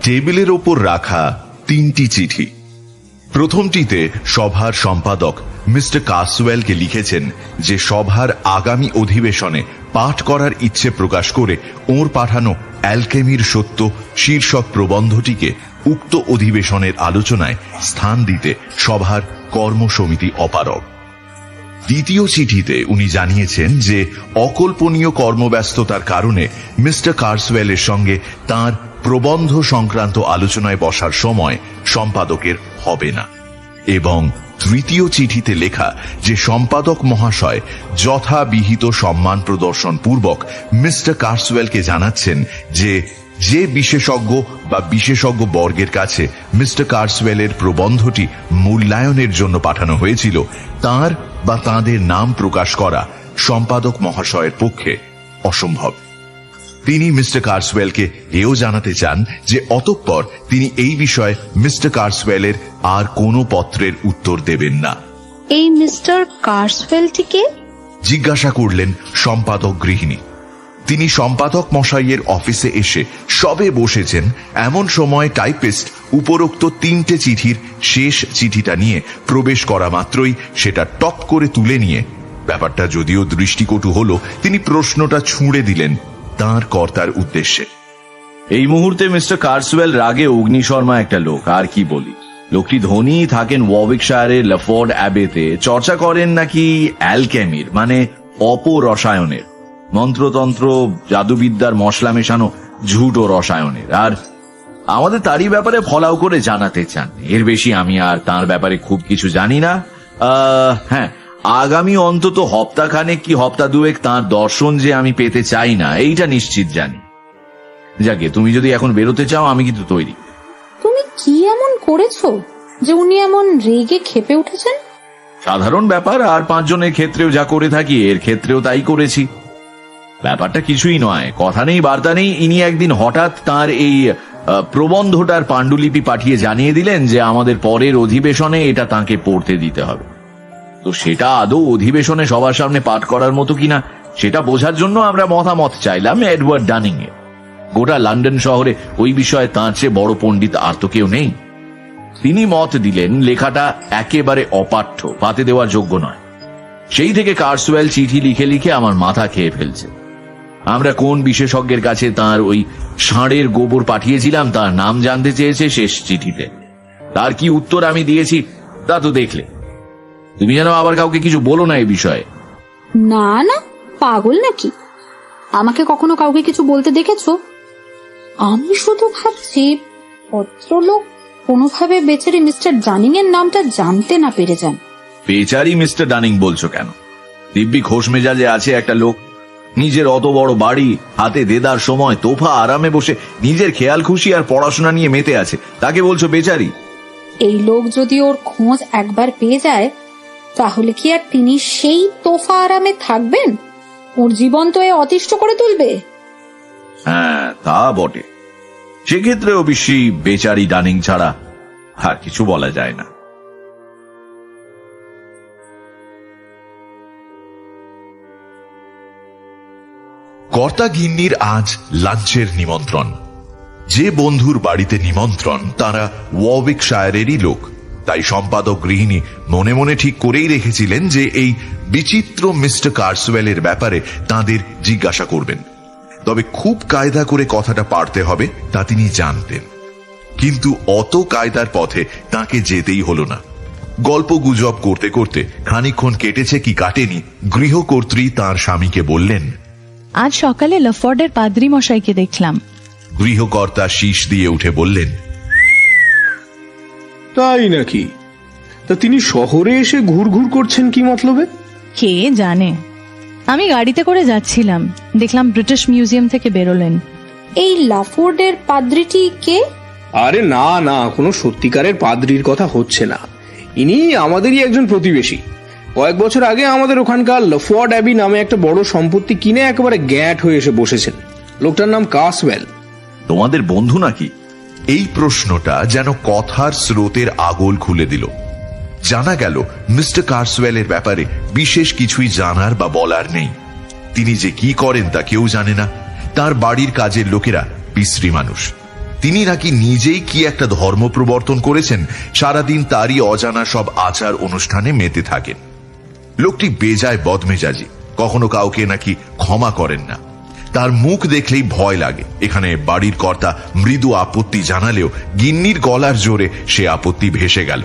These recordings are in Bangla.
টেবিলের ওপর রাখা 3টি চিঠি। প্রথমটিতে সভার সম্পাদক মিস্টার কাসওয়েলকে লিখেছেন যে সভার আগামী অধিবেশনে পাঠ করার ইচ্ছে প্রকাশ করে ওর পাঠানো অ্যালকেমির সত্য শীর্ষক প্রবন্ধটিকে উক্ত অধিবেশনের আলোচনায় স্থান দিতে সভার কর্মসমিতি অপারগ। দ্বিতীয় চিঠিতে উনি জানিয়েছেন যে অকল্পনীয় কর্মব্যস্ততার কারণে মিস্টার কাসওয়েলের সঙ্গে তার প্রবন্ধ সংক্রান্ত আলোচনায় বসার সময় সম্পাদকের হবে না। এবং তৃতীয় চিঠিতে লেখা যে সম্পাদক মহাশয় যথাবিহিত সম্মান প্রদর্শন পূর্বক মিস্টার কাসওয়েলকে জানাচ্ছেন যে বিশেষজ্ঞ বা বিশেষজ্ঞ বর্গের কাছে মিস্টার কাসওয়েলের প্রবন্ধটি মূল্যায়নের জন্য পাঠানো হয়েছিল তার বা তাদের নাম প্রকাশ করা সম্পাদক মহাশয়ের পক্ষে অসম্ভব। তিনি মিস্টার কাসওয়েলকে এও জানাতে চান যে অতঃপর তিনি এই বিষয়ে মিস্টার কাসওয়েলের আর কোনো পত্রের উত্তর দেবেন না। এই মিস্টার কাসওয়েলটিকে জিজ্ঞাসা করলেন সম্পাদক গৃহিণী। তিনি সম্পাদক মশাইয়ের অফিসে এসে সবে বসেছেন এমন সময় টাইপিস্ট উপরোক্ত 3টে চিঠির শেষ চিঠিটা নিয়ে প্রবেশ করা মাত্রই সেটা টপ করে তুলে নিয়ে, ব্যাপারটা যদিও দৃষ্টিকটু হলো, তিনি প্রশ্নটা ছুঁড়ে দিলেন তাঁর কর্তার উদ্দেশ্যে। এই মুহূর্তে মিস্টার কাসওয়েল রাগে অগ্নিশর্মা একটা লোক, আর কি বলি। লোকটি ধনী, থাকেন ওয়ারউইকশায়ারের লাফোর্ড অ্যাবেতে, চর্চা করেন নাকি অ্যালকেমির মানে অপরসায়নের, মন্ত্রতন্ত্র জাদুবিদ্যার মশলা মেশানো ঝুটো রসায়নের, আর আমাদের তারই ব্যাপারে ফলাও করে জানাতে চান। এর বেশি আমি আর তার ব্যাপারে খুব কিছু জানি না। হ্যাঁ, আগামী অন্তত হপ্তাখানেক কি হপ্তা দুয়েক তাঁর দর্শন যে আমি পেতে চাই না এইটা নিশ্চিত জানি। যাকে তুমি যদি এখন বেরোতে চাও আমি কিন্তু তৈরি। তুমি কি এমন করেছো যে উনি এমন রেগে ক্ষেপে উঠেছেন? সাধারণ ব্যাপার, আর 5 জনের ক্ষেত্রেও যা করে থাকি এর ক্ষেত্রেও তাই করেছি। ব্যাপারটা কিছুই নয়, কথা নেই বার্তা নেই, ইনি একদিন হঠাৎ তার এই প্রবন্ধটার পাণ্ডুলিপি পাঠিয়ে জানিয়ে দিলেন যে আমাদের পরের অধিবেশনে এটা তাকে পড়তে দিতে হবে। তো সেটা আদৌ অধিবেশনে সবার সামনে পাঠ করার মতো কিনা সেটা বোঝার জন্য আমরা মতামত চাইলাম এডওয়ার্ড ডানিং এর। গোটা লন্ডন শহরে ওই বিষয়ে তাঁর চেয়ে বড় পণ্ডিত আর তো কেউ নেই। তিনি মত দিলেন লেখাটা একেবারে অপাঠ্য, পাতে দেওয়ার যোগ্য নয়। সেই থেকে কাসওয়েল চিঠি লিখে লিখে আমার মাথা খেয়ে ফেলছে। আমরা কোন বিশেষজ্ঞের কাছে তার ওই ষাঁড়ের গোবর পাঠিয়েছিলাম তার নাম জানতে চেয়েছে শেষ চিঠিতে। তার কি উত্তর আমি দিয়েছি তা তো দেখলে। তুমি যেন আবার কাউকে কিছু বলো না এই বিষয়ে। না না, পাগল নাকি? আমাকে কখনো কাউকে কিছু বলতে দেখেছো? আমি শুধু ভাবছি ভদ্রলোক কোনোভাবে বেচারি মিস্টার ডানিং এর নামটা জানতে না পেরে যান। বেচারি মিস্টার ডানিং বলছো কেন? দিব্যি খোশ মেজাজে আছে একটা লোক, নিজের অত বড় বাড়ি, হাতে দেদার সময় তোফা আরামে বসে নিজের খেয়াল খুশি আর পড়াশোনা নিয়ে মেতে আছে, তাকে বলছো বেচারি? এই লোক যদি ওর খোঁজ একবার পেয়ে যায় তাহলে কি আর তিনি সেই তোফা আরামে থাকবেন? ওর জীবন তো এ অতিষ্ঠ করে তুলবে। হ্যাঁ তা বটে, সেক্ষেত্রে অবশ্যই বেচারি ডানিং ছাড়া আর কিছু বলা যায় না। কর্তা গিন্নির আজ লাঞ্চের নিমন্ত্রণ। যে বন্ধুর বাড়িতে নিমন্ত্রণ তারা ওয়ারউইকশায়ারেরই লোক, তাই সম্পাদক গৃহিণী মনে মনে ঠিক করেই রেখেছিলেন যে এই বিচিত্র মিস্টার কাসওয়েলের ব্যাপারে তাদের জিজ্ঞাসা করবেন। তবে খুব কায়দা করে কথাটা পারতে হবে তা তিনি জানতেন, কিন্তু অত কায়দার পথে তাকে যেতেই হলো না। গল্প গুজব করতে করতে খানিকক্ষণ কেটেছে কি কাটেনি, গৃহকর্ত্রী তার স্বামীকে বললেন, আজ সকালে লাফোর্ডের পাদ্রী মশাইকে দেখলাম। গৃহকর্তা শীষ দিয়ে উঠে বললেন, তাই নাকি? তা তিনি শহরে এসে ঘুরঘুর করছেন কি মতলবে? কে জানে। আমি গাড়িতে করে যাচ্ছিলাম, দেখলাম ব্রিটিশ মিউজিয়াম থেকে বেরোলেন। এই লাফোর্ডের পাদ্রীটি কে? আরে না না, কোনো সত্যিকারের পাদ্রীর কথা হচ্ছে না। ইনি আমাদেরই একজন প্রতিবেশী। কয়েক বছর আগে আমাদের ওখানকার লাফোর্ড অ্যাবি নামে একটা বড় সম্পত্তি কিনে একেবারে গ্যাট হয়ে এসে বসেছেন। লোকটার নাম কাসওয়েল। তোমাদের বন্ধু নাকি? এই প্রশ্নটা যেন কথার স্রোতের আগল খুলে দিল। জানা গেল মিস্টার কাসওয়েলের ব্যাপারে বিশেষ কিছুই জানার বা বলার নেই। তিনি যে কি করেন তা কেউ জানে না। তার বাড়ির কাজের লোকেরা বিশ্রী মানুষ। তিনি নাকি নিজেই কি একটা ধর্ম প্রবর্তন করেছেন, সারাদিন তারই অজানা সব আচার অনুষ্ঠানে মেতে থাকেন। লোকটি বেজায় বদমেজাজি, কখনো কাউকে নাকি ক্ষমা করেন না। তার মুখ দেখলেই ভয় লাগে। এখানে বাড়ির কর্তা মৃদু আপত্তি জানালেও গিন্নির গলার জোরে সে আপত্তি ভেসে গেল।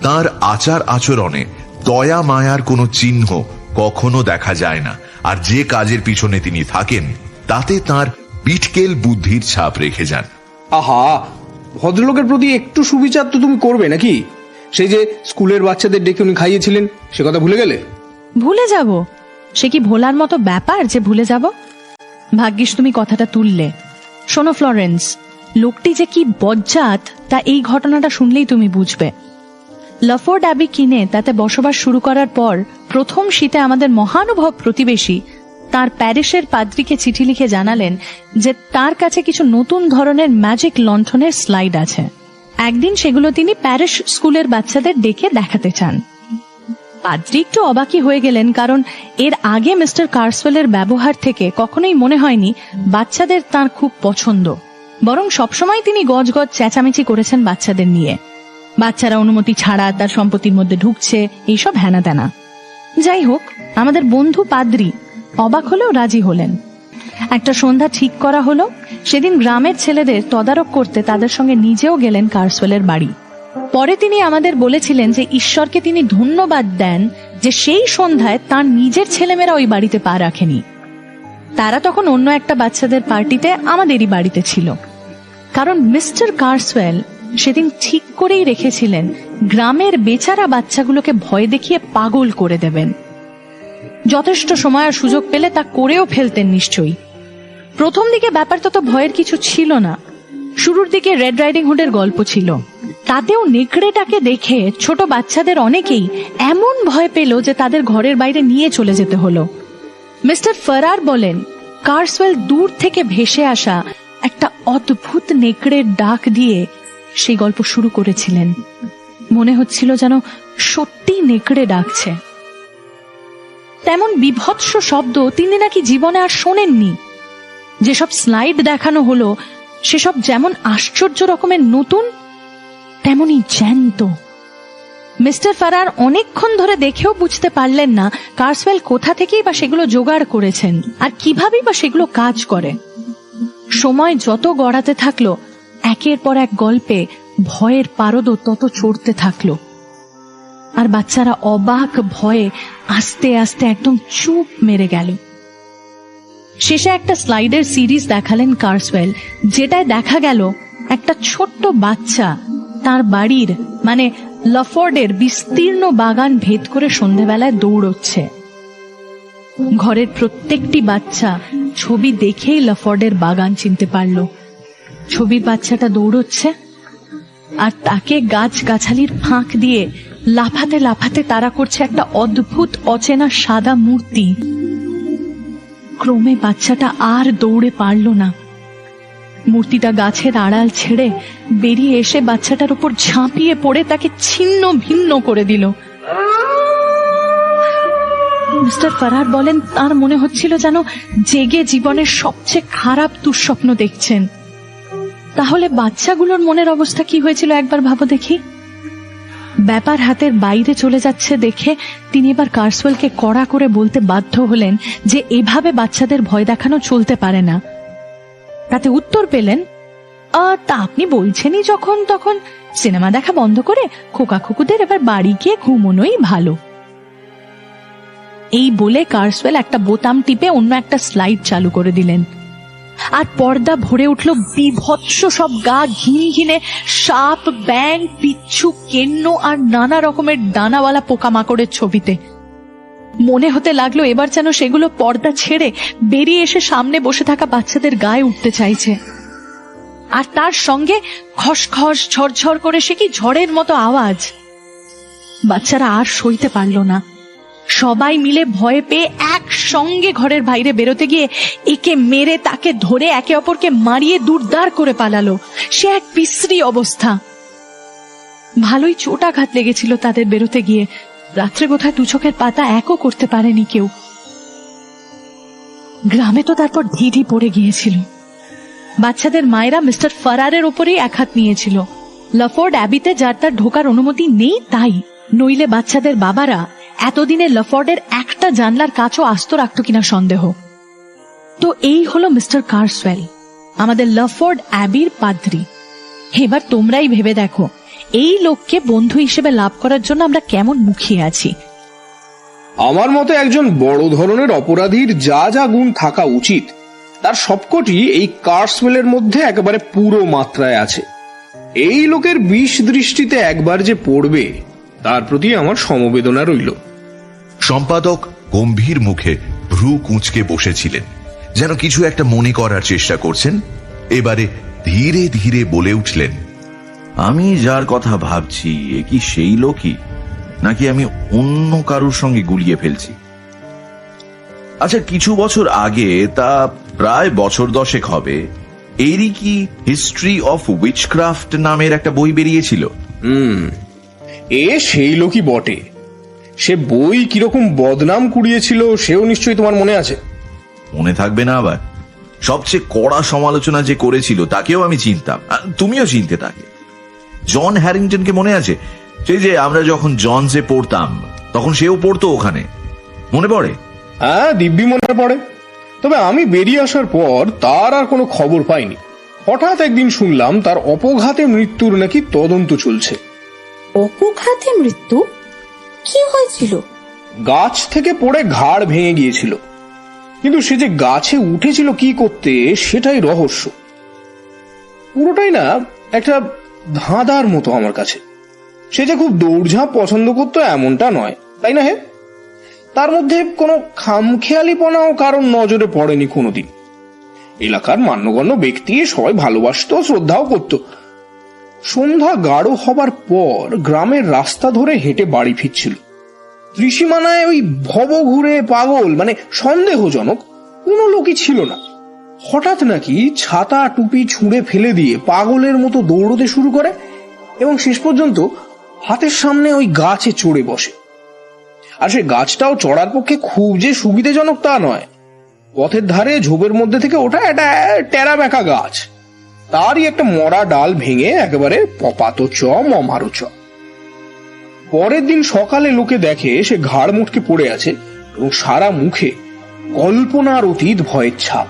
তার আচার আচরণে দয়া মায়ার কোনো চিহ্ন কখনো দেখা যায় না, আর যে কাজের পিছনে তিনি থাকেন তাতে তার পিটকেল বুদ্ধির ছাপ রেখে যান। আহা, ভদ্রলোকের প্রতি একটু সুবিচার তো তুমি করবে নাকি? সেই যে স্কুলের বাচ্চাদের ডেকে উনি খাইয়েছিলেন, সে কথা ভুলে গেলে? ভুলে যাব? সে কি ভোলার মতো ব্যাপার যে ভুলে যাব? ভাগ্যিস তুমি কথাটা তুললে। শোনো ফ্লোরেন্স, লোকটি যে কি বজ্জাত তা এই ঘটনাটা শুনলেই তুমি বুঝবে। লাফোর্ড অ্যাবি কিনে তাতে বসবাস শুরু করার পর প্রথম শীতে আমাদের মহানুভব প্রতিবেশী তার প্যারিসের পাদ্রীকে চিঠি লিখে জানালেন যে তার কাছে কিছু নতুন ধরনের ম্যাজিক লণ্ঠনের স্লাইড আছে। একদিন সেগুলো তিনি প্যারিস স্কুলের বাচ্চাদের ডেকে দেখাতে চান। পাদ্রী একটু অবাকই হয়ে গেলেন, কারণ এর আগে মিস্টার কার্সওয়েলের ব্যবহার থেকে কখনোই মনে হয়নি বাচ্চাদের তার খুব পছন্দ, বরং সবসময় তিনি গজগজ চেঁচামেচি করেছেন বাচ্চাদের নিয়ে। বাচ্চারা অনুমতি ছাড়া তার সম্পত্তির মধ্যে ঢুকছে, এইসব হেনা তেনা। যাই হোক, আমাদের বন্ধু পাদ্রী অবাক হলেও রাজি হলেন। একটা সন্ধ্যা ঠিক করা হলো। সেদিন গ্রামের ছেলেদের তদারক করতে তাদের সঙ্গে নিজেও গেলেন কার্সওয়েলের বাড়ি। পরে তিনি আমাদের বলেছিলেন যে ঈশ্বরকে তিনি ধন্যবাদ দেন যে সেই সন্ধ্যায় তার নিজের ছেলেমেয়েরা ওই বাড়িতে পা রাখেনি। তারা তখন অন্য একটা বাচ্চাদের পার্টিতে আমাদেরই বাড়িতে ছিল, কারণ মিস্টার কার্সওয়েল সেদিন ঠিক করেই রেখেছিলেন গ্রামের বেচারা বাচ্চাগুলোকে ভয় দেখিয়ে পাগল করে দেবেন। যথেষ্ট সময় আর সুযোগ পেলে তা করেও ফেলতেন নিশ্চয়ই। প্রথম দিকে ব্যাপারটা তো ভয়ের কিছু ছিল না। শুরুর দিকে রেড রাইডিং হুডের গল্প ছিল, তাতেও নেকড়েটাকে দেখে ছোট বাচ্চাদের অনেকেই এমন ভয় পেল যে তাদের ঘরের বাইরে নিয়ে চলে যেতে হলো। মিস্টার ফারার বলেন, কার্সওয়েল দূর থেকে ভেসে আসা একটা অদ্ভুত নেকড়ের ডাক দিয়ে সেই গল্প শুরু করেছিলেন। মনে হচ্ছিল যেন সত্যি নেকড়ে ডাকছে। তেমন বিভৎস শব্দ তিনি নাকি জীবনে আর শোনেননি। যেসব স্লাইড দেখানো হলো সেসব যেমন আশ্চর্য রকমের নতুন, তেমনই জ্যান্ত। মিস্টার ফারার অনেকক্ষণ ধরে দেখেও বুঝতে পারলেন না কার্সওয়েল কোথা থেকেই বা সেগুলো জোগাড় করেছেন আর কিভাবেই বা সেগুলো কাজ করে। সময় যত গড়াতে থাকলো, একের পর এক গল্পে ভয়ের পারদ তত চড়তে থাকলো, আর বাচ্চারা অবাক ভয়ে আস্তে আস্তে একদম চুপ মেরে গেল। শেষে একটা স্লাইডের সিরিজ দেখালেন কার্সওয়েল, যেটায় দেখা গেল একটা ছোট্ট বাচ্চা তার বাড়ির মানে লাফোর্ডের বিস্তীর্ণ বাগান ভেদ করে সন্ধেবেলায় দৌড়চ্ছে। ঘরের প্রত্যেকটি বাচ্চা ছবি দেখেই লাফোর্ডের বাগান চিনতে পারল। ছবির বাচ্চাটা দৌড়চ্ছে, আর তাকে গাছগাছালির ফাঁক দিয়ে লাফাতে লাফাতে তাড়া করছে একটা অদ্ভুত অচেনা সাদা মূর্তি। ক্রমে বাচ্চাটা আর দৌড়ে পারল না। মূর্তিটা গাছের আড়াল ছেড়ে বেরিয়ে এসে বাচ্চাটার উপর ঝাঁপিয়ে পড়ে তাকে ছিন্ন ভিন্ন করে দিল। মিস্টার ফারার বলেন, তার মনে হচ্ছিল যেন জেগে জীবনের সবচেয়ে খারাপ দুঃস্বপ্ন দেখছেন। তাহলে বাচ্চাগুলোর মনের অবস্থা কি হয়েছিল একবার ভাবো দেখি। ব্যাপার হাতের বাইরে চলে যাচ্ছে দেখে তিনি এবার কার্সওয়েলকে কড়া করে বলতে বাধ্য হলেন যে এভাবে বাচ্চাদের ভয় দেখানো চলতে পারে না। তাতে উত্তর পেলেন, তা আপনি বলছেনই যখন, তখন সিনেমা দেখা বন্ধ করে খোকা খুকুদের এবার বাড়ি গিয়ে ঘুমোনোই ভালো। এই বলে কার্সওয়েল একটা বোতাম টিপে অন্য একটা স্লাইড চালু করে দিলেন, আর পর্দা ভরে উঠল বিভৎস সব গা ঘিনঘিনে সাপ, ব্যাঙ, পিচ্ছু, কেন্ন আর নানা রকমের ডানাওয়ালা পোকামাকড়ের ছবিতে। মনে হতে লাগলো এবার যেন সেগুলো পর্দা ছেড়ে বেরিয়ে এসে সামনে বসে থাকা বাচ্চাদের গায়ে উঠতে চাইছে। আর তার সঙ্গে খসখস ঝরঝর করে সে কি ঝড়ের মতো আওয়াজ। বাচ্চারা আর সইতে পারল না। সবাই মিলে ভয় পেয়ে একসঙ্গে ঘরের বাইরে বেরোতে গিয়ে একে মেরে তাকে ধরে একে অপরকে মারিয়ে দুরদার করে পালালো। সে এক বিশ্রী অবস্থা। ভালোই চোটাঘাত লেগেছিল তাদের বেরোতে গিয়ে। রাত্রে বোধহয় দু চোখের পাতা একও করতে পারেনি কেউ। গ্রামে তো তারপর ঢিঢি পড়ে গিয়েছিল। বাচ্চাদের মায়েরা মিস্টার ফারারের ওপরেই এক হাত নিয়েছিল। লাফোর্ড অ্যাবিতে যার তার ঢোকার অনুমতি নেই তাই, নইলে বাচ্চাদের বাবারা এতদিনে লাফোর্ডের একটা জানলার কাছও আস্ত রাখত কিনা সন্দেহ। তো এই হলো মিস্টার কার্সওয়েল, আমাদের লাফোর্ড অ্যাবির পাদ্রী। এবার তোমরাই ভেবে দেখো, এই লোককে বন্ধু হিসেবে লাভ করার জন্য আমরা কেমন মুখিয়ে আছি। আমার মতে একজন বড় ধরনের অপরাধীর যা যা গুণ থাকা উচিত তার সবকটি এই কার্সওয়েলের মধ্যে একেবারে পুরো মাত্রায় আছে। এই লোকের বিষ দৃষ্টিতে একবার যে পড়বে তার প্রতি আমার সমবেদনা রইল। সম্পাদক গম্ভীর মুখে ভ্রু কুঁচকে বসেছিলেন, যেন কিছু একটা মনে করার চেষ্টা করছেন। এবারে ধীরে ধীরে বলে উঠলেন, আমি যার কথা ভাবছি এ কি সেই লোকই, নাকি আমি অন্য কারোর সঙ্গে গুলিয়ে ফেলছি? আচ্ছা, কিছু বছর আগে, তা প্রায় বছর 10 হবে, এরই কি হিস্ট্রি অফ উইচক্রাফট নামের একটা বই বেরিয়েছিল? এ সেই লোকই বটে। সে বই কিরকম বদনাম কুড়িয়েছিল সেও নিশ্চয়ই তোমার মনে আছে। মনে থাকবে না আবার? সবচেয়ে কড়া সমালোচনা যে করেছিল তাকেও আমি চিনতাম, তুমিও চিনতে তাকে। জন হ্যারিংটনকে মনে আছে? সেই যে আমরা যখন জনসে পড়তাম তখন সেও পড়তো ওখানে, মনে পড়ে? হ্যাঁ, দিব্যি মনে পড়ে। তবে আমি বেরিয়ে আসার পর তার আর কোনো খবর পাইনি। হঠাৎ একদিন শুনলাম তার অপঘাতে মৃত্যুর নাকি তদন্ত চলছে। অপঘাতে মৃত্যু? কি হয়েছিল? গাছ থেকে পড়ে ঘাড় ভেঙে গিয়েছিল, কিন্তু সে যে গাছে উঠেছিল কি করতে সেটাই রহস্য। পুরোটাই না একটা ধাঁধার মতো আমার কাছে। সে যে খুব দৌড়ঝাঁপ পছন্দ করতো এমনটা নয়, তাই না? হে, তার মধ্যে কোনো খামখেয়ালিপনাও কারণ নজরে পড়েনি কোনোদিন। এলাকার মান্যগণ্য ব্যক্তি সবাই ভালোবাসত, শ্রদ্ধাও করত। সন্ধ্যা গাঢ় হবার পর গ্রামের রাস্তা ধরে হেঁটে বাড়ি ফিরছিল। ত্রিসীমানায় ওই ভব ঘুরে পাগল, মানে সন্দেহজনক কোনো লোকই ছিল না। হঠাৎ নাকি ছাতা টুপি ছুঁড়ে ফেলে দিয়ে পাগলের মতো দৌড়তে শুরু করে এবং শেষ পর্যন্ত হাতের সামনে ওই গাছে চড়ে বসে। আর সে গাছটাও চড়ার পক্ষে খুব যে সুবিধাজনক তা নয়। পথের ধারে ঝোপের মধ্যে থেকে ওঠা একটা টেরা বেঁকা গাছ, তারই একটা মরা ডাল ভেঙে একেবারে পপাত চ মমারো চ। পরের দিন সকালে লোকে দেখে সে ঘাড় মুটকে পড়ে আছে এবং সারা মুখে কল্পনার অতীত ভয়ের ছাপ।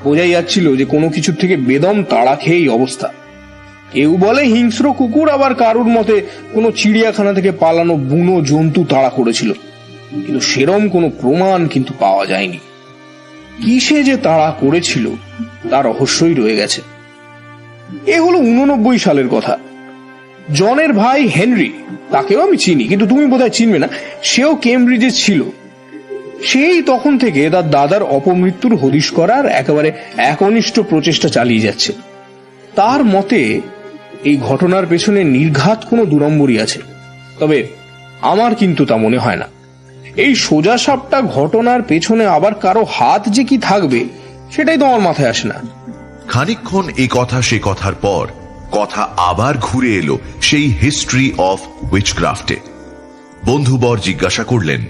বোঝাই যাচ্ছিল যে কোনো কিছুর থেকে বেদম তাড়া খেয়ে এই অবস্থা। কেউ বলে হিংস্র কুকুর, আবার কারুর মতে কোনো চিড়িয়াখানা থেকে পালানো বুনো জন্তু তাড়া করেছিল, কিন্তু সেরম কোনো প্রমাণ কিন্তু পাওয়া যায়নি। কিসে যে তাড়া করেছিল তার রহস্যই রয়ে গেছে। এ হলো 89 সালের কথা। জনের ভাই হেনরি, তাকেও আমি চিনি, কিন্তু তুমি বোধহয় চিনবে না, সেও কেমব্রিজে ছিল। সেই তখন থেকে তার দাদার অপমৃত্যুর হদিশ করার একেবারে একনিষ্ঠ প্রচেষ্টা চালিয়ে যাচ্ছে। তার মতে এই ঘটনার পেছনে নির্ঘাত কোনো দুরম্বরই আছে, তবে আমার কিন্তু তা মনে হয় না। এই সোজা সাপটা ঘটনার পেছনে আবার কারো হাত যে কি থাকবে সেটাই তো আমার মাথায় আসে না। খানিকক্ষণ এই কথা সে কথার পর কথা আবার ঘুরে এলো সেই হিস্ট্রি অফ উইচক্রাফটে। বন্ধুবর জিজ্ঞাসা করলেন,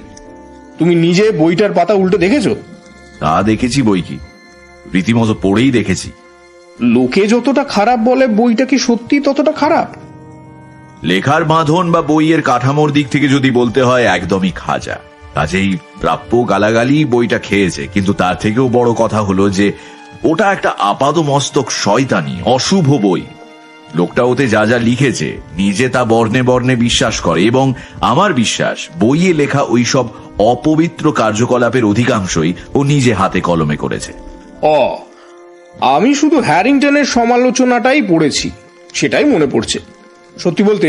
তুমি নিজে বইটার পাতা উল্টে দেখেছো? তা দেখেছি, বই কি রীতিমতো পড়েই দেখেছি। লোকে যতটা খারাপ বলে বইটা কি সত্যি ততটা খারাপ? লেখার বাঁধন বা বইয়ের কাঠামোর দিক থেকে যদি বলতে হয় একদমই খাজা। কাজেই প্রাপ্য গালাগালি বইটা খেয়েছে, কিন্তু তার থেকেও বড় কথা হলো যে ওটা একটা আপাদমস্তক শয়তানি অশুভ বই। লোকটা ওতে যা যা লিখেছে নিজে তা বর্ণে বর্ণে বিশ্বাস করে, এবং আমার বিশ্বাস বইয়ে লেখা ওইসব অপবিত্র কার্যকলাপের অধিকাংশই ও নিজে হাতে কলমে করেছে। আমি শুধু হ্যারিংটনের সমালোচনাটাই পড়েছি, সেটাই মনে পড়ছে। সত্যি বলতে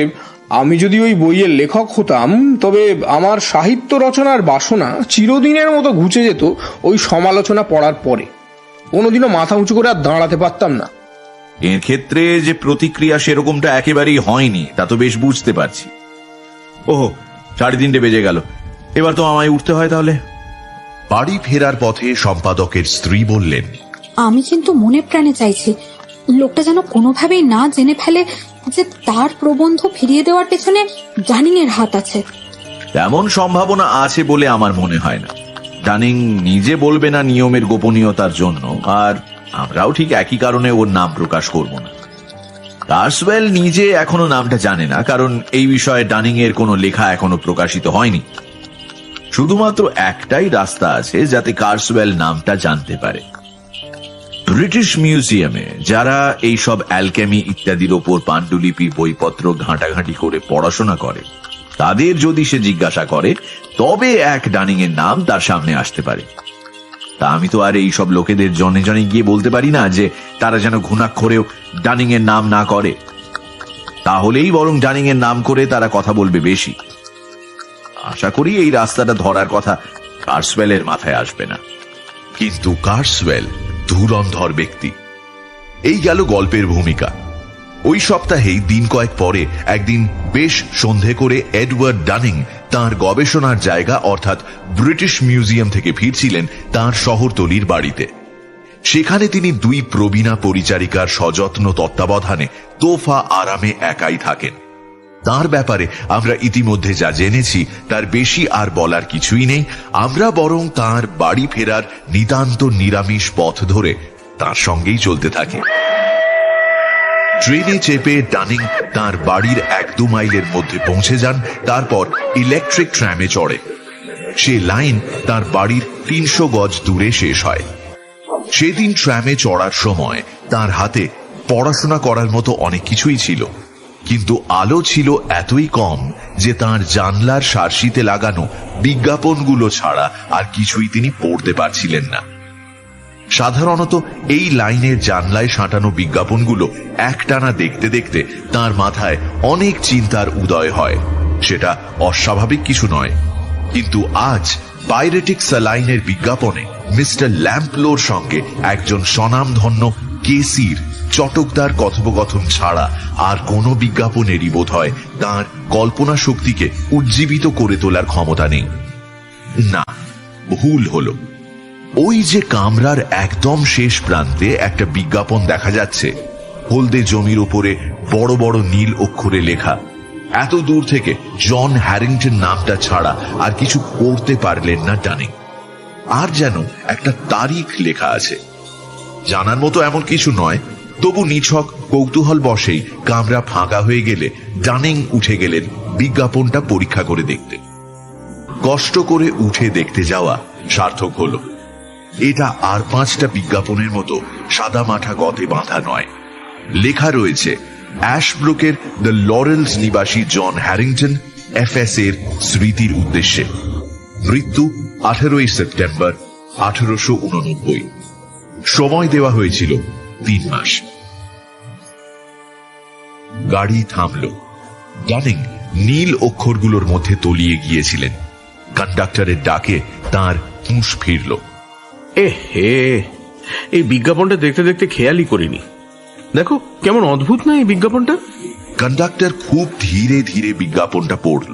আমি যদি ওই বইয়ের লেখক হতাম তবে আমার সাহিত্য রচনার বাসনা চিরদিনের মতো ঘুচে যেত ওই সমালোচনা পড়ার পরে। কোনোদিনও মাথা উঁচু করে আর দাঁড়াতে পারতাম না। এর ক্ষেত্রে যে প্রতিক্রিয়া সেরকমটা একেবারেই হয়নি তা তো বেশ বুঝতে পারছি। ওহো, 3:30 বেজে গেল, এবার তো আমায় উঠতে হয়। তাহলে বাড়ি ফেরার পথে সম্পাদকের স্ত্রী বললেন, আমি কিন্তু মনে প্রাণে চাইছি লোকটা যেন কোনোভাবেই না জেনে ফেলে যে তার প্রবন্ধ ফিরিয়ে দেওয়ার পেছনে ডানিং এর হাত আছে। তেমন সম্ভাবনা আছে বলে আমার মনে হয় না। ডানিং নিজে বলবে না নিয়মের গোপনীয়তার জন্য, আর আমরাও ঠিক একই কারণে ওর নাম প্রকাশ করব না। কার্সওয়েল নিজে এখনো নামটা জানে না, কারণ এই বিষয়ে ডানিং এর কোনো লেখা এখনো প্রকাশিত হয়নি। শুধুমাত্র একটাই রাস্তা আছে যাতে কার্সওয়েল নামটা জানতে পারে। ব্রিটিশ মিউজিয়ামে যারা এই সব অ্যালকেমি ইত্যাদির ওপর পাণ্ডুলিপি বইপত্র ঘাঁটাঘাঁটি করে পড়াশোনা করে, তাদের যদি সে জিজ্ঞাসা করে তবে এক ডানিং এর নাম তার সামনে আসতে পারে। তা আমি তো আর এই সব লোকেদের জনে জনে গিয়ে বলতে পারি না যে তারা যেন ঘুণাক্ষরেও ডানিং এর নাম না করে। তাহলেই বরং ডানিং এর নাম করে তারা কথা বলবে বেশি। আশা করি এই রাস্তাটা ধরার কথা কার্সওয়েলের মাথায় আসবে না। কিন্তু কার্সওয়েল ধুরন্ধর ব্যক্তি। এই গেল গল্পের ভূমিকা। ওই সপ্তাহেই দিন কয়েক পরে একদিন বেশ সন্ধে করে এডওয়ার্ড ডানিং তার গবেষণার জায়গা অর্থাৎ ব্রিটিশ মিউজিয়াম থেকে ফিরছিলেন তার শহরতলির বাড়িতে। সেখানে তিনি দুই প্রবীণা পরিচারিকার সযত্ন তত্ত্বাবধানে তোফা আরামে একাই থাকেন। তার ব্যাপারে আমরা ইতিমধ্যে যা জেনেছি তার বেশি আর বলার কিছুই নেই। আমরা বরং তার বাড়ি ফেরার নিতান্ত নিরামিষ পথ ধরে তার সঙ্গেই চলতে থাকি। ট্রেনে চেপে ডানিং তার বাড়ির 1-2 মাইলের মধ্যে পৌঁছে যান, তারপর ইলেকট্রিক ট্রামে চড়ে। সে লাইন তার বাড়ির 300 গজ দূরে শেষ হয়। সেদিন ট্রামে চড়ার সময় তার হাতে পড়াশোনা করার মতো অনেক কিছুই ছিল, কিন্তু আলো ছিল এতই কম যে তার জানলার সার্সিতে লাগানো বিজ্ঞাপনগুলো ছাড়া আর কিছুই তিনি পড়তে পারছিলেন না। সাধারণত এই লাইনের জানলায় সাঁটানো বিজ্ঞাপনগুলো একটানা দেখতে দেখতে তার মাথায় অনেক চিন্তার উদয় হয়। সেটা অস্বাভাবিক কিছু নয়, কিন্তু আজ পাইরেটিক স্যালাইনের বিজ্ঞাপনে মিস্টার ল্যাম্পলোর সঙ্গে একজন স্বনামধন্য কেসির চটকদার কথোপকথন ছাড়া আর কোনো বিজ্ঞাপনেরই বোধ হয় তাঁর কল্পনা শক্তিকে উজ্জীবিত করে তোলার ক্ষমতা নেই। না, ভুল হলো। ওই যে কামরার একদম শেষ প্রান্তে একটা বিজ্ঞাপন দেখা যাচ্ছে, হলদে জমির উপরে বড় বড় নীল অক্ষরে লেখা। এত দূর থেকে জন হ্যারিংটন নামটা ছাড়া আর কিছু পড়তে পারলেন না ডানিং। আর যেন একটা তারিখ লেখা আছে। জানার মতো এমন কিছু নয়, তবু নিছক কৌতূহল বশেই কামরা ফাঁকা হয়ে গেলে ডানিং উঠে গেলেন বিজ্ঞাপনটা পরীক্ষা করে দেখতে। কষ্ট করে উঠে দেখতে যাওয়া সার্থক হলো। এটা আর 5টা বিজ্ঞাপনের মতো সাদা মাঠা গতে বাঁধা নয়। লেখা রয়েছে অ্যাশব্রুকের দ্য লরেলস নিবাসী জন হ্যারিংটন এফএস এর স্মৃতির উদ্দেশ্যে। মৃত্যু 18ই সেপ্টেম্বর 1889। সময় দেওয়া হয়েছিল 3 মাস। গাড়ি থামল। ডানিং নীল অক্ষরগুলোর মধ্যে তলিয়ে গিয়েছিলেন। কন্ডাক্টরের ডাকে তার হুঁশ ফিরল। এই বিজ্ঞাপনটা দেখতে দেখতে খেয়ালই করিনি। দেখো কেমন অদ্ভুত না এই বিজ্ঞাপনটা। কন্ডাক্টর খুব ধীরে ধীরে বিজ্ঞাপনটা পড়ল,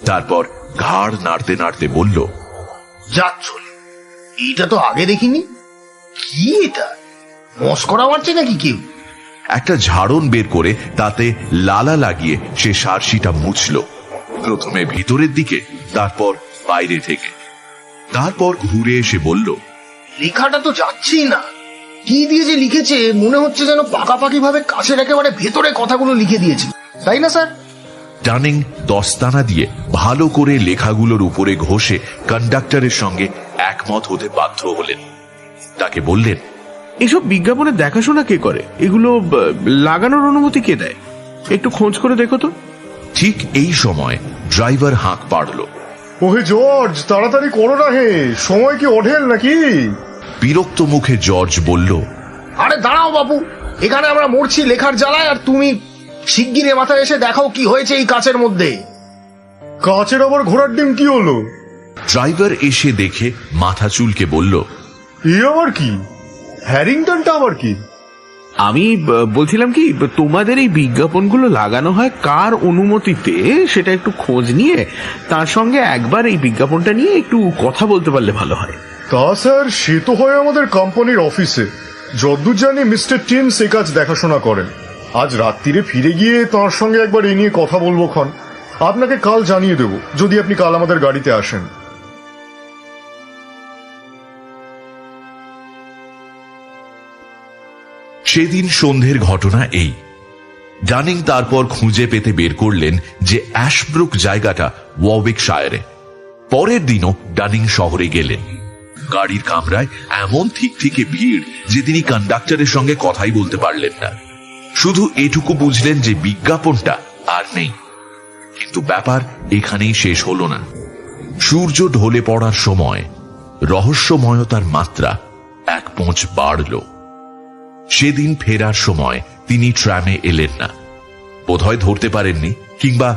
তারপর ঘাড় নাড়তে নাড়তে বলল, যাচ্ছ এটা তো আগে দেখিনি। কি এটা, মস্করা মারছে নাকি কেউ? একটা ঝাড়ন বের করে তাতে লালা লাগিয়ে সে সার্সিটা মুছল, প্রথমে ভিতরের দিকে, তারপর বাইরে থেকে। তারপর ঘুরে এসে বলল, লেখাটা তো যাচ্ছেই না। কি দিয়ে যে লিখেছে মনে হচ্ছে যেন পাকাপাকি ভাবে কাছের একেবারে ভেতরে কথাগুলো লিখে দিয়েছে, তাই না স্যার? ডানিং দস্তানা দিয়ে ভালো করে লেখাগুলোর উপরে ঘষে কন্ডাক্টরের সঙ্গে একমত হতে বাধ্য হলেন। তাকে বললেন, এসব বিজ্ঞাপনে দেখাশোনা কে করে? এগুলো লাগানোর অনুমতি কে দেয়? একটু খোঁজ করে দেখো তো। ঠিক এই সময় ড্রাইভার হাঁক পাড়ল। ওহে জর্জ, তাড়াতাড়ি করো না হে, সময় কি ওঠেল নাকি? বিরক্ত মুখে জর্জ বলল, আরে দাঁড়াও বাবু, এখানে আমরা মরছি লেখার জ্বালায়, আর তুমি শিগগিরে মাথায় এসে দেখাও কি হয়েছে এই কাচের মধ্যে। কাচের আবার ঘোড়ার ডিম কি হলো? ড্রাইভার এসে দেখে মাথা চুলকে বলল, এ আবার কি? হ্যারিংটনটা আবার কি? আমি বলছিলাম কি, তোমাদের এই বিজ্ঞাপনগুলো লাগানো হয় কার অনুমতিতে সেটা একটু খোঁজ নিয়ে তার সঙ্গে একবার এই বিজ্ঞাপনটা নিয়ে একটু কথা বলতে পারলে ভালো হয়। তা স্যার, সে তো হয় আমাদের কোম্পানির অফিসে। যদ্দূর জানি মিস্টার টিম সে কাজ দেখাশোনা করেন। আজ রাত্রিরে ফিরে গিয়ে তাঁর সঙ্গে একবার এই নিয়ে কথা বলবো ক্ষণ। আপনাকে কাল জানিয়ে দেব, যদি আপনি কাল আমাদের গাড়িতে আসেন। সেদিন সন্ধ্যের ঘটনা এই। ডানিং তারপর খুঁজে পেতে বের করলেন যে অ্যাশব্রুক জায়গাটা ওয়ারউইকশায়ারে। পরের দিনও ডানিং শহরে গেলেন। গাড়ির কামরায় এমন থেকে ভিড় যে তিনি কন্ডাক্টরের সঙ্গে কথাই বলতে পারলেন না। শুধু এটুকু বুঝলেন যে বিজ্ঞাপনটা আর নেই। কিন্তু ব্যাপার এখানেই শেষ হলো না। সূর্য ঢলে পড়ার সময় রহস্যময়তার মাত্রা এক পোঁচ বাড়ল। সেদিন ফেরার সময় তিনি ট্রামে এলেন না। বোধহয় ধরতে পারেননি, কিংবা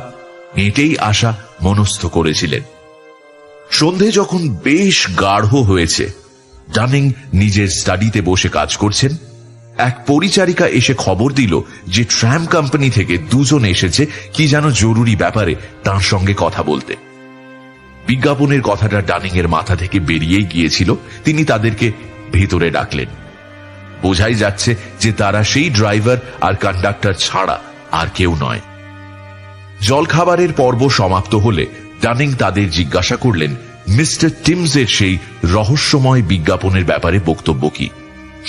হেঁটেই আসা মনস্থ করেছিলেন। সন্ধে যখন বেশ গাঢ় হয়েছে, ডানিং নিজের স্টাডিতে বসে কাজ করছেন। এক পরিচারিকা এসে খবর দিল যে ট্রাম কোম্পানি থেকে দুজন এসেছে কি যেন জরুরি ব্যাপারে তার সঙ্গে কথা বলতে। বিজ্ঞাপনের কথাটা ডানিং এর মাথা থেকে বেরিয়েই গিয়েছিল। তিনি তাদেরকে ভেতরে ডাকলেন। বোঝাই যাচ্ছে যে তারা সেই ড্রাইভার আর কন্ডাক্টর ছাড়া আর কেউ নয়। জলখাবারের পর্ব সমাপ্ত হলে ডানিং তাদের জিজ্ঞাসা করলেন মিস্টার টিমসের সেই রহস্যময় বিজ্ঞাপনের ব্যাপারে বক্তব্য কি।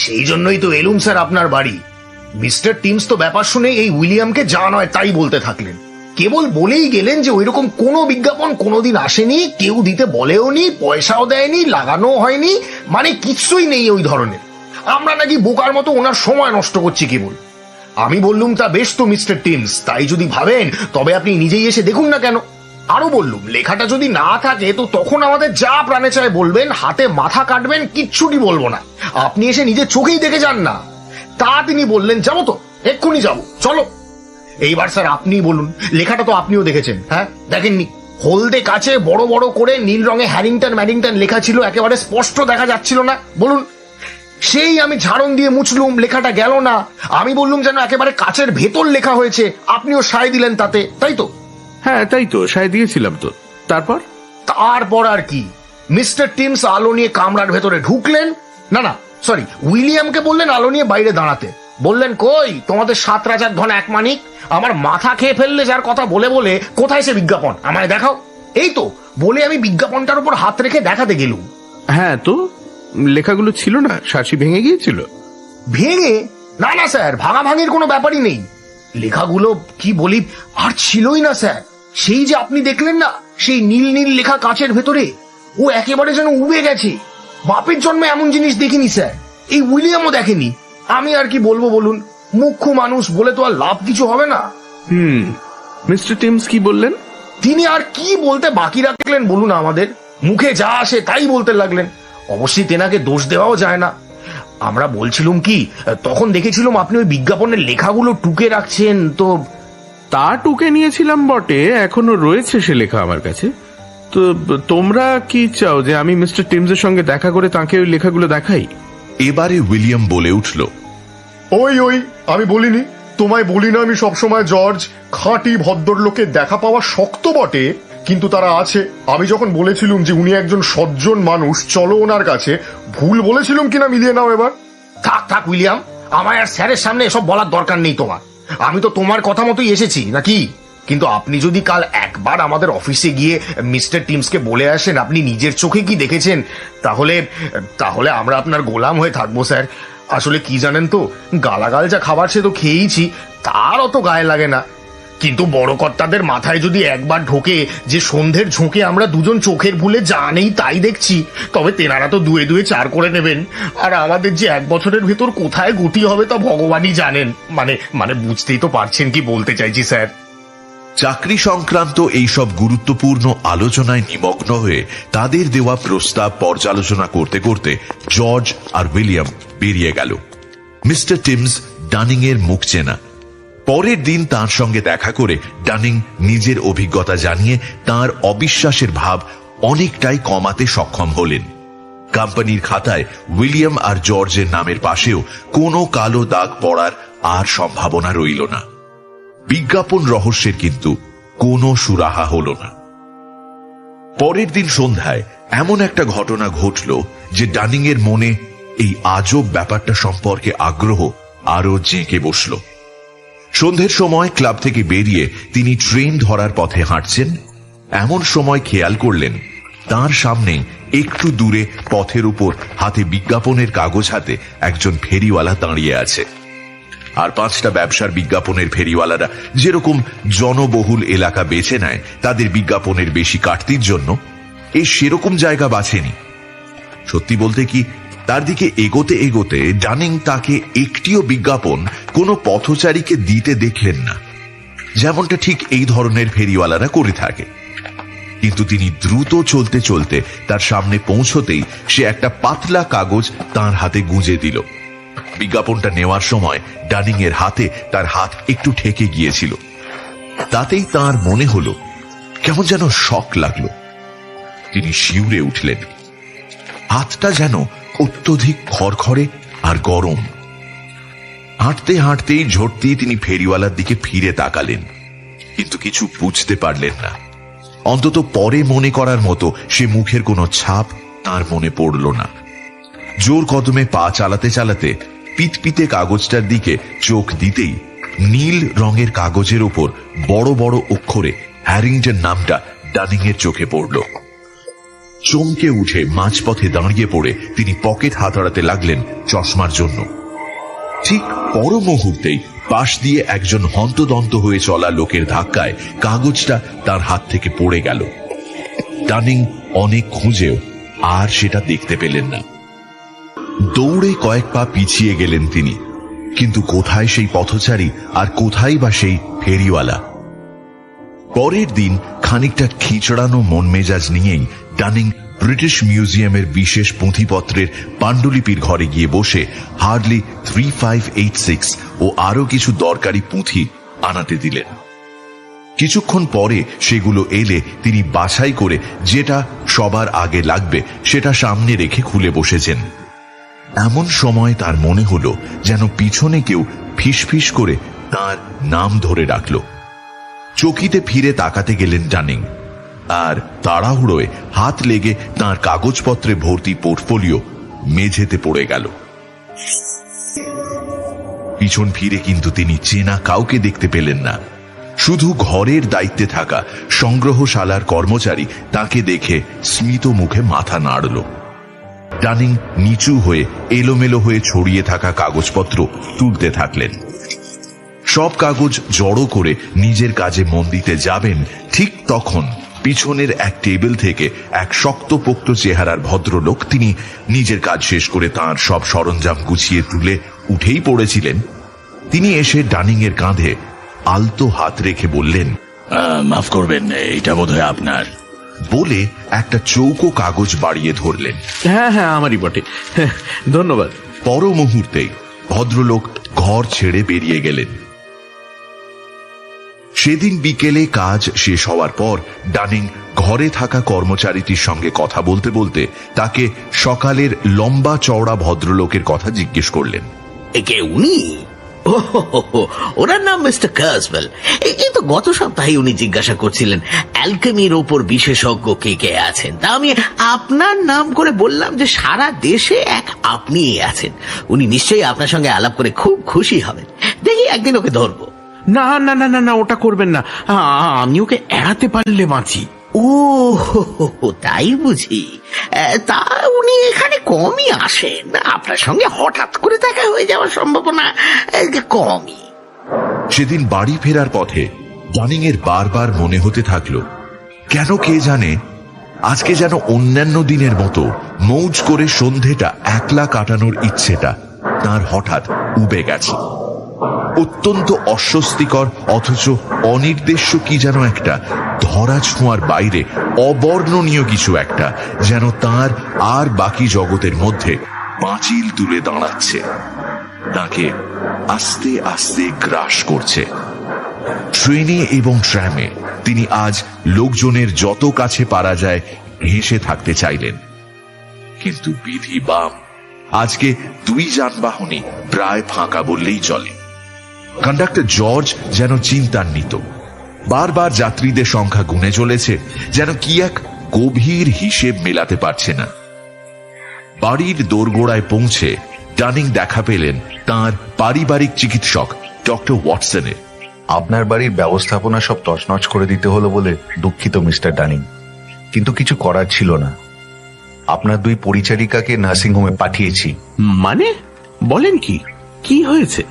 সেই জন্যই তো এলুম স্যার আপনার বাড়ি। মিস্টার টিমস তো ব্যাপার শুনে এই উইলিয়ামকে যা নয় তাই বলতে থাকলেন। কেবল বলেই গেলেন যে ওইরকম কোনো বিজ্ঞাপন কোনোদিন আসেনি, কেউ দিতে বলেও নি, পয়সাও দেয়নি, লাগানো হয়নি, মানে কিছুই নেই ওই ধরনের। আমরা নাকি বোকার মতো ওনার সময় নষ্ট করছি কেবল। আমি বললুম তা বেশ তো মিস্টার টিমস, তাই যদি ভাবেন তবে আপনি নিজেই এসে দেখুন না কেন। আরো বললুম লেখাটা যদি না থাকে তো তখন আমাদের যা প্রাণে চায় বলবেন, হাতে মাথা কাটবেন, কিচ্ছুটি বলবো না। আপনি এসে নিজের চোখেই দেখে যান না। তা তিনি বললেন যাবো তো, এক্ষুনি যাবো, চলো। এইবার স্যার আপনি বলুন, লেখাটা তো আপনিও দেখেছেন, হ্যাঁ দেখেননি? হলদে কাছে বড় বড় করে নীল রঙে হ্যারিংটন ম্যারিংটন লেখা ছিল, একেবারে স্পষ্ট দেখা যাচ্ছিল না বলুন। সেই আমি ঝাড়ন দিয়ে মুছলুম, লেখাটা গেল না। আমি বললুম যেন একেবারে কাচের ভেতর লেখা হয়েছে, আপনিও সায় দিলেন তাতে, তাই তো? হ্যাঁ তাই তো, সায় দিয়েছিলাম তো। তারপর আর কি, মিস্টার টিমস আলো নিয়ে কামরার ভেতরে ঢুকলেন। না সরি, উইলিয়ামকে বললেন আলো নিয়ে বাইরে দাঁড়াতে। বললেন কই তোমাদের 7 রাজার ধন 1 মানিক, আমার মাথা খেয়ে ফেললে যার কথা বলে বলে, কোথায় সে বিজ্ঞাপন, আমায় দেখাও। এই তো বলে আমি বিজ্ঞাপনটার উপর হাত রেখে দেখাতে গেলুম। হ্যাঁ তো লেখাগুলো ছিল না, শাসি ভেঙে গিয়েছিল। ভেঙে? না স্যার, ভাঙাভাঙির কোনো ব্যাপারই নেই। লেখাগুলো কি বলি আর ছিলই না স্যার। সেই যে আপনি দেখলেন না, সেই নীল নীল লেখা কাচের ভেতরে, ও একেবারে যেন উবে গেছে। বাপের জন্মে এমন জিনিস দেখিনি স্যার, এই উইলিয়ামও দেখেনি। আমি আর কি বলবো বলুন, মুখ্য মানুষ বলে তো আর লাভ কিছু হবে না। মিস্টার টিমস কি বললেন? তিনি আর কি বলতে বাকি রাখলেন বলুন, আমাদের মুখে যা আসে তাই বলতে লাগলেন। অবশ্যই তেনাকে দোষ দেওয়াও যায় না। আমরা বলছিলাম কি, তখন দেখেছিলাম আপনি ওই বিজ্ঞাপনের লেখাগুলো টুকে রাখছেন তো। তা টুকে নিয়েছিলাম বটে, এখনো রয়েছে সে লেখা আমার কাছে। তো তোমরা কি চাও যে আমি মিস্টার টিমসের সঙ্গে দেখা করে তাকে ওই লেখাগুলো দেখাই? এবারে উইলিয়াম বলে উঠল, ওই আমি বলিনি তোমায়, বলি না আমি সবসময় জর্জ, খাঁটি ভদ্রলোকের দেখা পাওয়া শক্ত বটে, কিন্তু তারা আছে। আমি যখন বলেছিলুম যে উনি একজন সজ্জন মানুষ, চলো ওনার কাছে, ভুল বলেছিলুম কিনা মিলিয়ে নাও এবার। থাক উইলিয়াম, আমায় আর স্যারের সামনে এসব বলার দরকার নেই তোমার। আমি তো তোমার কথা মতোই এসেছি নাকি। কিন্তু আপনি যদি কাল একবার আমাদের অফিসে গিয়ে মিস্টার টিমসকে বলে আসেন আপনি নিজের চোখে কি দেখেছেন, তাহলে আমরা আপনার গোলাম হয়ে থাকবো স্যার। আসলে কি জানেন তো, গালাগাল যা খাবার সে তো খেয়েইছি, তার অত গায়ে লাগে না। কিন্তু বড় কর্তাদের মাথায় যদি একবার ঢোকে যে সন্ধ্যের ঝোঁকে আমরা দুজন চোখের ভুলে যা নেই তাই দেখছি, তবে তেনারা তো 2 2 4 করে নেবেন। আর আমাদের যে 1 বছরের ভেতর কোথায় গতি হবে তা ভগবানই জানেন। মানে বুঝতেই তো পারছেন কি বলতে চাইছি স্যার। চাকরি সংক্রান্ত এইসব গুরুত্বপূর্ণ আলোচনায় নিমগ্ন হয়ে তাদের দেওয়া প্রস্তাব পর্যালোচনা করতে করতে জর্জ আর উইলিয়াম বেরিয়ে গেল। মিস্টার টিমস ডানিং এর মুখ চেনা। পরের দিন তার সঙ্গে দেখা করে ডানিং নিজের অভিজ্ঞতা জানিয়ে তার অবিশ্বাসের ভাব অনেকটাই কমাতে সক্ষম হলেন। কোম্পানির খাতায় উইলিয়াম আর জর্জের নামের পাশেও কোনো কালো দাগ পড়ার আর সম্ভাবনা রইল না। বিজ্ঞাপন রহস্যের কিন্তু কোনো সুরাহা হল না। পরের দিন সন্ধ্যায় এমন একটা ঘটনা ঘটল যে ডানিং এর মনে এই আজব ব্যাপারটা সম্পর্কে আগ্রহ আরো জেঁকে বসল। সন্ধ্যের সময় ক্লাব থেকে বেরিয়ে তিনি ট্রেন ধরার পথে হাঁটছেন। এমন সময় খেয়াল করলেন তার সামনে একটু দূরে পথের উপর হাতে বিজ্ঞাপনের কাগজ হাতে একজন ফেরিওয়ালা দাঁড়িয়ে আছে। আর 5টা ব্যবসার বিজ্ঞাপনের ফেরিওয়ালারা যেরকম জনবহুল এলাকা বেছে নেয় তাদের বিজ্ঞাপনের বেশি কাটতির জন্য, এই সেরকম জায়গা বাছেনি। সত্যি বলতে কি, তার দিকে এগোতে এগোতে ডানিং তাকে একটিও বিজ্ঞাপন কোনো পথচারীকে দিতে দেখলেন না, যেমনটা ঠিক এই ধরনের ফেরিওয়ালারা করে থাকে। কিন্তু তিনি দ্রুত চলতে চলতে তার সামনে পৌঁছতেই সে একটা পাতলা কাগজ তার হাতে গুঁজে দিল। বিজ্ঞাপনটা নেওয়ার সময় ডানিং এর হাতে তার হাত একটু ঠেকে গিয়েছিল। তাতেই তার মনে হলো কেমন যেন শক লাগলো। তিনি শিউরে উঠলেন। হাতটা যেন অত্যধিক খড়খড়ে আর গরম। হাঁটতে হাঁটতেই ঝটতেই তিনি ফেরিওয়ালার দিকে ফিরে তাকালেন, কিন্তু কিছু বুঝতে পারলেন না। অন্তত পরে মনে করার মতো সে মুখের কোনো ছাপ তার মনে পড়ল না। জোর কদমে পা চালাতে চালাতে পিতপিতে কাগজটার দিকে চোখ দিতেই নীল রঙের কাগজের ওপর বড় বড় অক্ষরে হ্যারিংটন নামটা ডানিং এর চোখে পড়ল। চমকে উঠে মাঝপথে দাঁড়িয়ে পড়ে তিনি পকেট হাতাড়াতে লাগলেন চশমার জন্য। ঠিক পর মুহূর্তেই পাশ দিয়ে একজন হন্তদন্ত হয়ে চলা লোকের ধাক্কায় কাগজটা তার হাত থেকে পড়ে গেল। ডানিং অনেক খুঁজেও আর সেটা দেখতে পেলেন না। দৌড়ে কয়েক পা পিছিয়ে গেলেন তিনি, কিন্তু কোথায় সেই পথচারী আর কোথায় বা সেই ফেরিওয়ালা? পরের দিন খানিকটা খিচড়ানো মন মেজাজ নিয়েই ডানিং ব্রিটিশ মিউজিয়ামের বিশেষ পুঁথিপত্রের পাণ্ডুলিপির ঘরে গিয়ে বসে হার্ডলি 3586 ও আরো কিছু দরকারি পুঁথি আনাতে দিলেন। কিছুক্ষণ পরে সেগুলো এলে তিনি বাছাই করে যেটা সবার আগে লাগবে সেটা সামনে রেখে খুলে বসেছেন। এমন সময় তার মনে হলো যেন পিছনে কেউ ফিসফিস করে তার নাম ধরে ডাকল। চকিতে ফিরে তাকাতে গেলেন ডানিং, আর তাড়াহুড়োয় হাত লেগে তার কাগজপত্রে ভর্তি পোর্টফোলিও মেঝেতে পড়ে গেল। পিছন ফিরে কিন্তু তিনি চেনা কাউকে দেখতে পেলেন না। শুধু ঘরের দায়িত্বে থাকা সংগ্রহশালার কর্মচারী তাকে দেখে স্মিত মুখে মাথা নাড়ল। ডানিং নিচু হয়ে এলোমেলো হয়ে ছড়িয়ে থাকা কাগজপত্র তুলতে থাকলেন। সব কাগজ জড়ো করে নিজের কাজে মন দিতে যাবেন, ঠিক তখন পিছনের এক টেবিল থেকে এক শক্তপোক্ত চেহারার ভদ্রলোক, তিনি নিজের কাজ শেষ করে তাঁর সব সরঞ্জাম গুছিয়ে তুলে উঠেই পড়েছিলেন। তিনি এসে ডানিং এর কাঁধে আলতো হাত রেখে বললেন, মাফ করবেন, এটা বোধহয় আপনার। বলে একটা চৌকো কাগজ বাড়িয়ে ধরলেন। হ্যাঁ হ্যাঁ, আমারই বটে, ধন্যবাদ। পর মুহূর্তেই ভদ্রলোক ঘর ছেড়ে বেরিয়ে গেলেন। সেদিন বিকেলে কাজ শেষ হওয়ার পর ডানিং ঘরে থাকা কর্মচারীটির সঙ্গে কথা বলতে বলতে তাকে সকালের লম্বা চওড়া ভদ্রলোকের কথা জিজ্ঞেস করলেন। কে উনি? ওনার নাম মিস্টার কাসওয়েল। এই তো গত সপ্তাহে উনি জিজ্ঞাসা করছিলেন অ্যালকেমির ওপর বিশেষজ্ঞ কে কে আছেন। তা আমি আপনার নাম করে বললাম যে সারা দেশে এক আপনিই আছেন। উনি নিশ্চয়ই আপনার সঙ্গে আলাপ করে খুব খুশি হবেন। দেখি একদিন ওকে ধরবো। না না না না না, ওটা করবেন না, আমি ওকে এড়াতে পারলে বাঁচি। ও তাই বুঝি? তা উনি এখানে কমই আসেন, আপনার সঙ্গে হঠাৎ করে দেখা হয়ে যাওয়ার সম্ভাবনা কমই। সেদিন বাড়ি ফেরার পথে ডানিং এর বারবার মনে হতে থাকলো, কেন কে জানে আজকে যেন অন্যান্য দিনের মতো মৌজ করে সন্ধেটা একলা কাটানোর ইচ্ছেটা তার হঠাৎ উবে গেছে। অত্যন্ত অস্বস্তিকর অথচ অনির্দেশ্য কি যেন একটা ধরা ছোঁয়ার বাইরে অবর্ণনীয় কিছু একটা যেন তার আর বাকি জগতের মধ্যে পাঁচিল তুলে দাঁড়াচ্ছে, তাকে আস্তে আস্তে গ্রাস করছে। ট্রেনে এবং ট্রামে তিনি আজ লোকজনের যত কাছে পারা যায় ঘেঁষে থাকতে চাইলেন, কিন্তু বিধি বাম, আজকে দুই যানবাহনই প্রায় ফাঁকা বললেই চলে। কন্ডাক্টর জর্জ যেন চিন্তান্বিত, বারবার যাত্রীদের সংখ্যা গুনে চলেছে, যেন কি এক গভীর হিসেব মেলাতে পারছে না। বাড়ির দোরগোড়ায় পৌঁছে ডানিং দেখা পেলেন তাঁর পারিবারিক চিকিৎসক ডক্টর ওয়াটসনের। আপনার বাড়ির ব্যবস্থাপনা সব তছনছ করে দিতে হলো বলে দুঃখিত মিস্টার ডানিং, কিন্তু কিছু করার ছিল না। আপনার দুই পরিচারিকাকে নার্সিংহোমে পাঠিয়েছি। মানে বলেন কি? কি হয়েছে?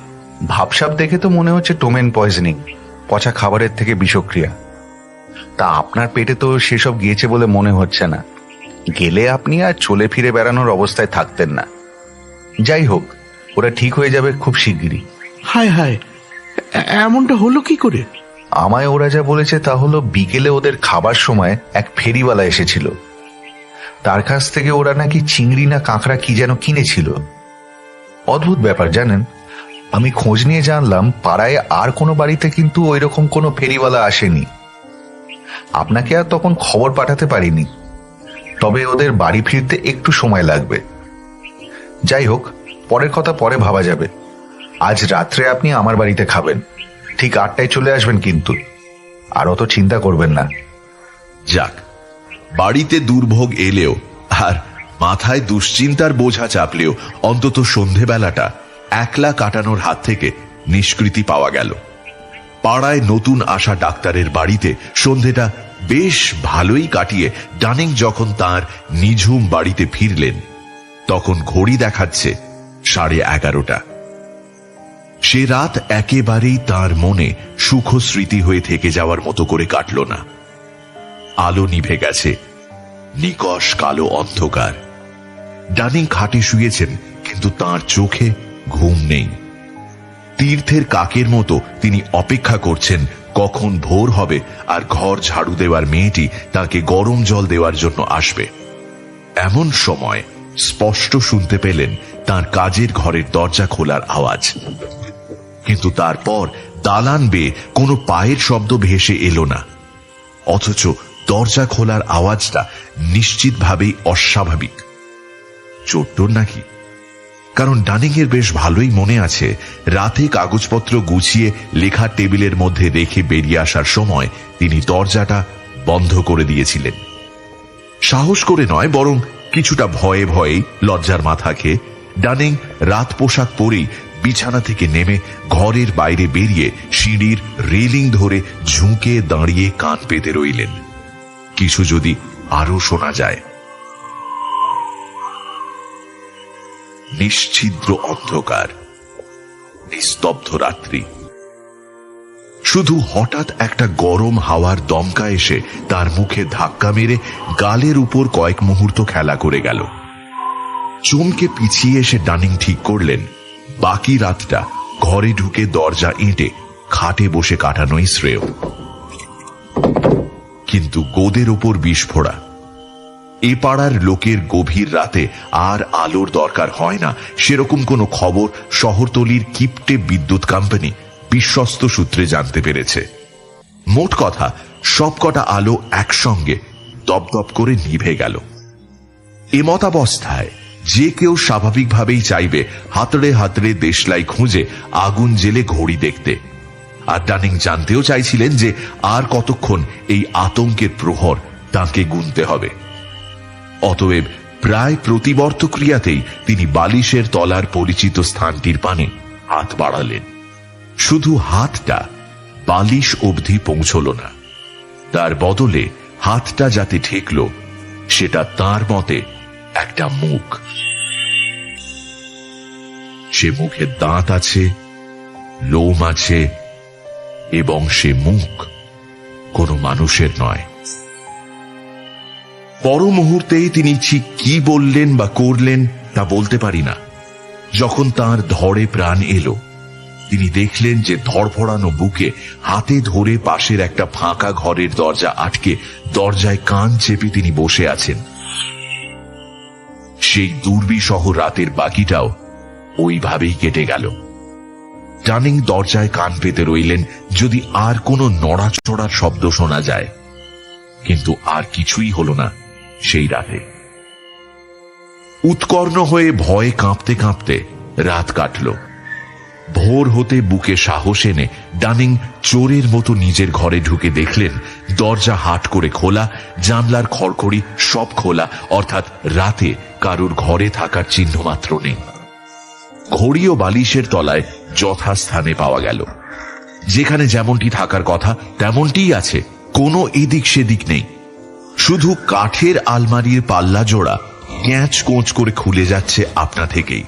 ভাবসাব দেখে তো মনে হচ্ছে টোমেন পয়জনিং, পচা খাবারের থেকে বিষক্রিয়া। তা আপনার পেটে তো সেসব গিয়েছে বলে মনে হচ্ছে না। গেলে আপনি আর চলে ফিরে বেড়ানোর অবস্থায় থাকতেন না। যাই হোক, ওরা ঠিক হয়ে যাবে খুব শিগগিরই। হায় হায়, এমনটা হলো কি করে? আমায় ওরা যা বলেছে তা হলো, বিকেলে ওদের খাবার সময় এক ফেরিওয়ালা এসেছিল। তার কাছ থেকে ওরা নাকি চিংড়ি না কাঁকড়া কি যেন কিনেছিল। অদ্ভুত ব্যাপার জানেন, আমি খোঁজ নিয়ে জানলাম পাড়ায় আর কোনো বাড়িতে কিন্তু ওই রকম কোনো ফেরিওয়ালা আসেনি। আপনাকে আর তখন খবর পাঠাতে পারিনি, তবে ওদের বাড়ি ফিরতে একটু সময় লাগবে। যাই হোক, পরের কথা পরে ভাবা যাবে। আজ রাত্রে আপনি আমার বাড়িতে খাবেন, ঠিক 8টায় চলে আসবেন কিন্তু, আর অত চিন্তা করবেন না। যাক, বাড়িতে দুর্ভোগ এলেও আর মাথায় দুশ্চিন্তার বোঝা চাপলেও অন্তত সন্ধেবেলাটা একলা কাটানোর হাত থেকে নিষ্কৃতি পাওয়া গেল। পাড়ায় নতুন আসা ডাক্তারের বাড়িতে সন্ধেটা বেশ ভালোই কাটিয়ে ডানিং যখন তার নিঝুম বাড়িতে ফিরলেন, তখন ঘড়ি দেখাচ্ছে 11:30। সে রাত একেবারেই তার মনে সুখ স্মৃতি হয়ে থেকে যাওয়ার মতো করে কাটল না। আলো নিভে গেছে, নিকষ কালো অন্ধকার। ডানিং খাটে শুয়েছেন, কিন্তু তার চোখে ঘুম নেই। তীর্থের কাকের মতো তিনি অপেক্ষা করছেন কখন ভোর হবে আর ঘর ঝাড়ু দেওয়ার মেয়েটি তাকে গরম জল দেওয়ার জন্য আসবে। এমন সময় স্পষ্ট শুনতে পেলেন তার কাজের ঘরের দরজা খোলার আওয়াজ, কিন্তু তারপর দালান বেয়ে কোনো পায়ের শব্দ ভেসে এলো না। অথচ দরজা খোলার আওয়াজটা নিশ্চিতভাবেই অস্বাভাবিক। চোট্টর নাকি? কারণ ডানিং এর বেশ ভালোই মনে আছে, রাতে কাগজপত্র গুছিয়ে লেখার টেবিলের মধ্যে রেখে বেরিয়ে আসার সময় তিনি দরজাটা বন্ধ করে দিয়েছিলেন। সাহস করে নয়, বরং কিছুটা ভয়ে ভয়েই, লজ্জার মাথা খেয়ে ডানিং রাত পোশাক পরেই বিছানা থেকে নেমে ঘরের বাইরে বেরিয়ে সিঁড়ির রেলিং ধরে ঝুঁকে দাঁড়িয়ে কান পেতে রইলেন, কিছু যদি আরো শোনা যায়। নিশ্ছিদ্র অন্ধকার, নিস্তব্ধ রাত্রি। শুধু হঠাৎ একটা গরম হাওয়ার দমকা এসে তার মুখে ধাক্কা মেরে গালের উপর কয়েক মুহূর্ত খেলা করে গেল। চমকে পিছিয়ে এসে ডানিং ঠিক করলেন বাকি রাতটা ঘরে ঢুকে দরজা এঁটে খাটে বসে কাটানোই শ্রেয়। কিন্তু গোদের ওপর বিস্ফোড়া। এ পাড়ার লোকের গভীর রাতে আর আলোর দরকার হয় না, সেরকম কোনো খবর শহরতলির কিপটে বিদ্যুৎ কোম্পানি বিশ্বস্ত সূত্রে জানতে পেরেছে। মোট কথা, সবকটা আলো একসঙ্গে দপদপ করে নিভে গেল। এমতাবস্থায় যে কেউ স্বাভাবিকভাবেই চাইবে হাতড়ে হাতড়ে দেশলাই খুঁজে আগুন জেলে ঘড়ি দেখতে। আর ডানিং জানতেও চাইছিলেন যে আর কতক্ষণ এই আতঙ্কের প্রহর তাঁকে গুনতে হবে। অতএব প্রায় প্রতিবর্ত ক্রিয়াতেই তিনি বালিশের তলার পরিচিত স্থানটির পানে হাত বাড়ালেন। শুধু হাতটা বালিশ অবধি পৌঁছল না, তার বদলে হাতটা যাতে ঠেকল সেটা তার মতে একটা মুখ। সে মুখে দাঁত আছে, লোম আছে, এবং সে মুখ কোনো মানুষের নয়। পর মুহূর্তেই তিনি ঠিক কি বললেন বা করলেন তা বলতে পারি না। যখন তার ধরে প্রাণ এলো, তিনি দেখলেন যে ধড়ফড়ানো বুকে হাতে ধরে পাশের একটা ফাঁকা ঘরের দরজা আটকে দরজায় কান চেপে তিনি বসে আছেন। সেই দুর্বিষহ রাতের বাকিটাও ওইভাবেই কেটে গেল। ডানিং দরজায় কান পেতে রইলেন যদি আর কোনো নড়াচড়ার শব্দ শোনা যায়, কিন্তু আর কিছুই হলো না সেই রাতে। উৎকর্ণ হয়ে ভয়ে কাঁপতে কাঁপতে রাত কাটল। ভোর হতে বুকে সাহস এনে ডানিং চোরের মতো নিজের ঘরে ঢুকে দেখলেন দরজা হাট করে খোলা, জানলার খড়খড়ি সব খোলা, অর্থাৎ রাতে কারোর ঘরে থাকার চিহ্ন মাত্র নেই। ঘড়ি ও বালিশের তলায় যথাস্থানে পাওয়া গেল। যেখানে যেমনটি থাকার কথা তেমনটিই আছে, কোনো এদিক সেদিক নেই। শুধু কাঠের আলমারির পাল্লা জোড়া ক্যাঁচ কোঁচ করে খুলে যাচ্ছে আপনা থেকেই।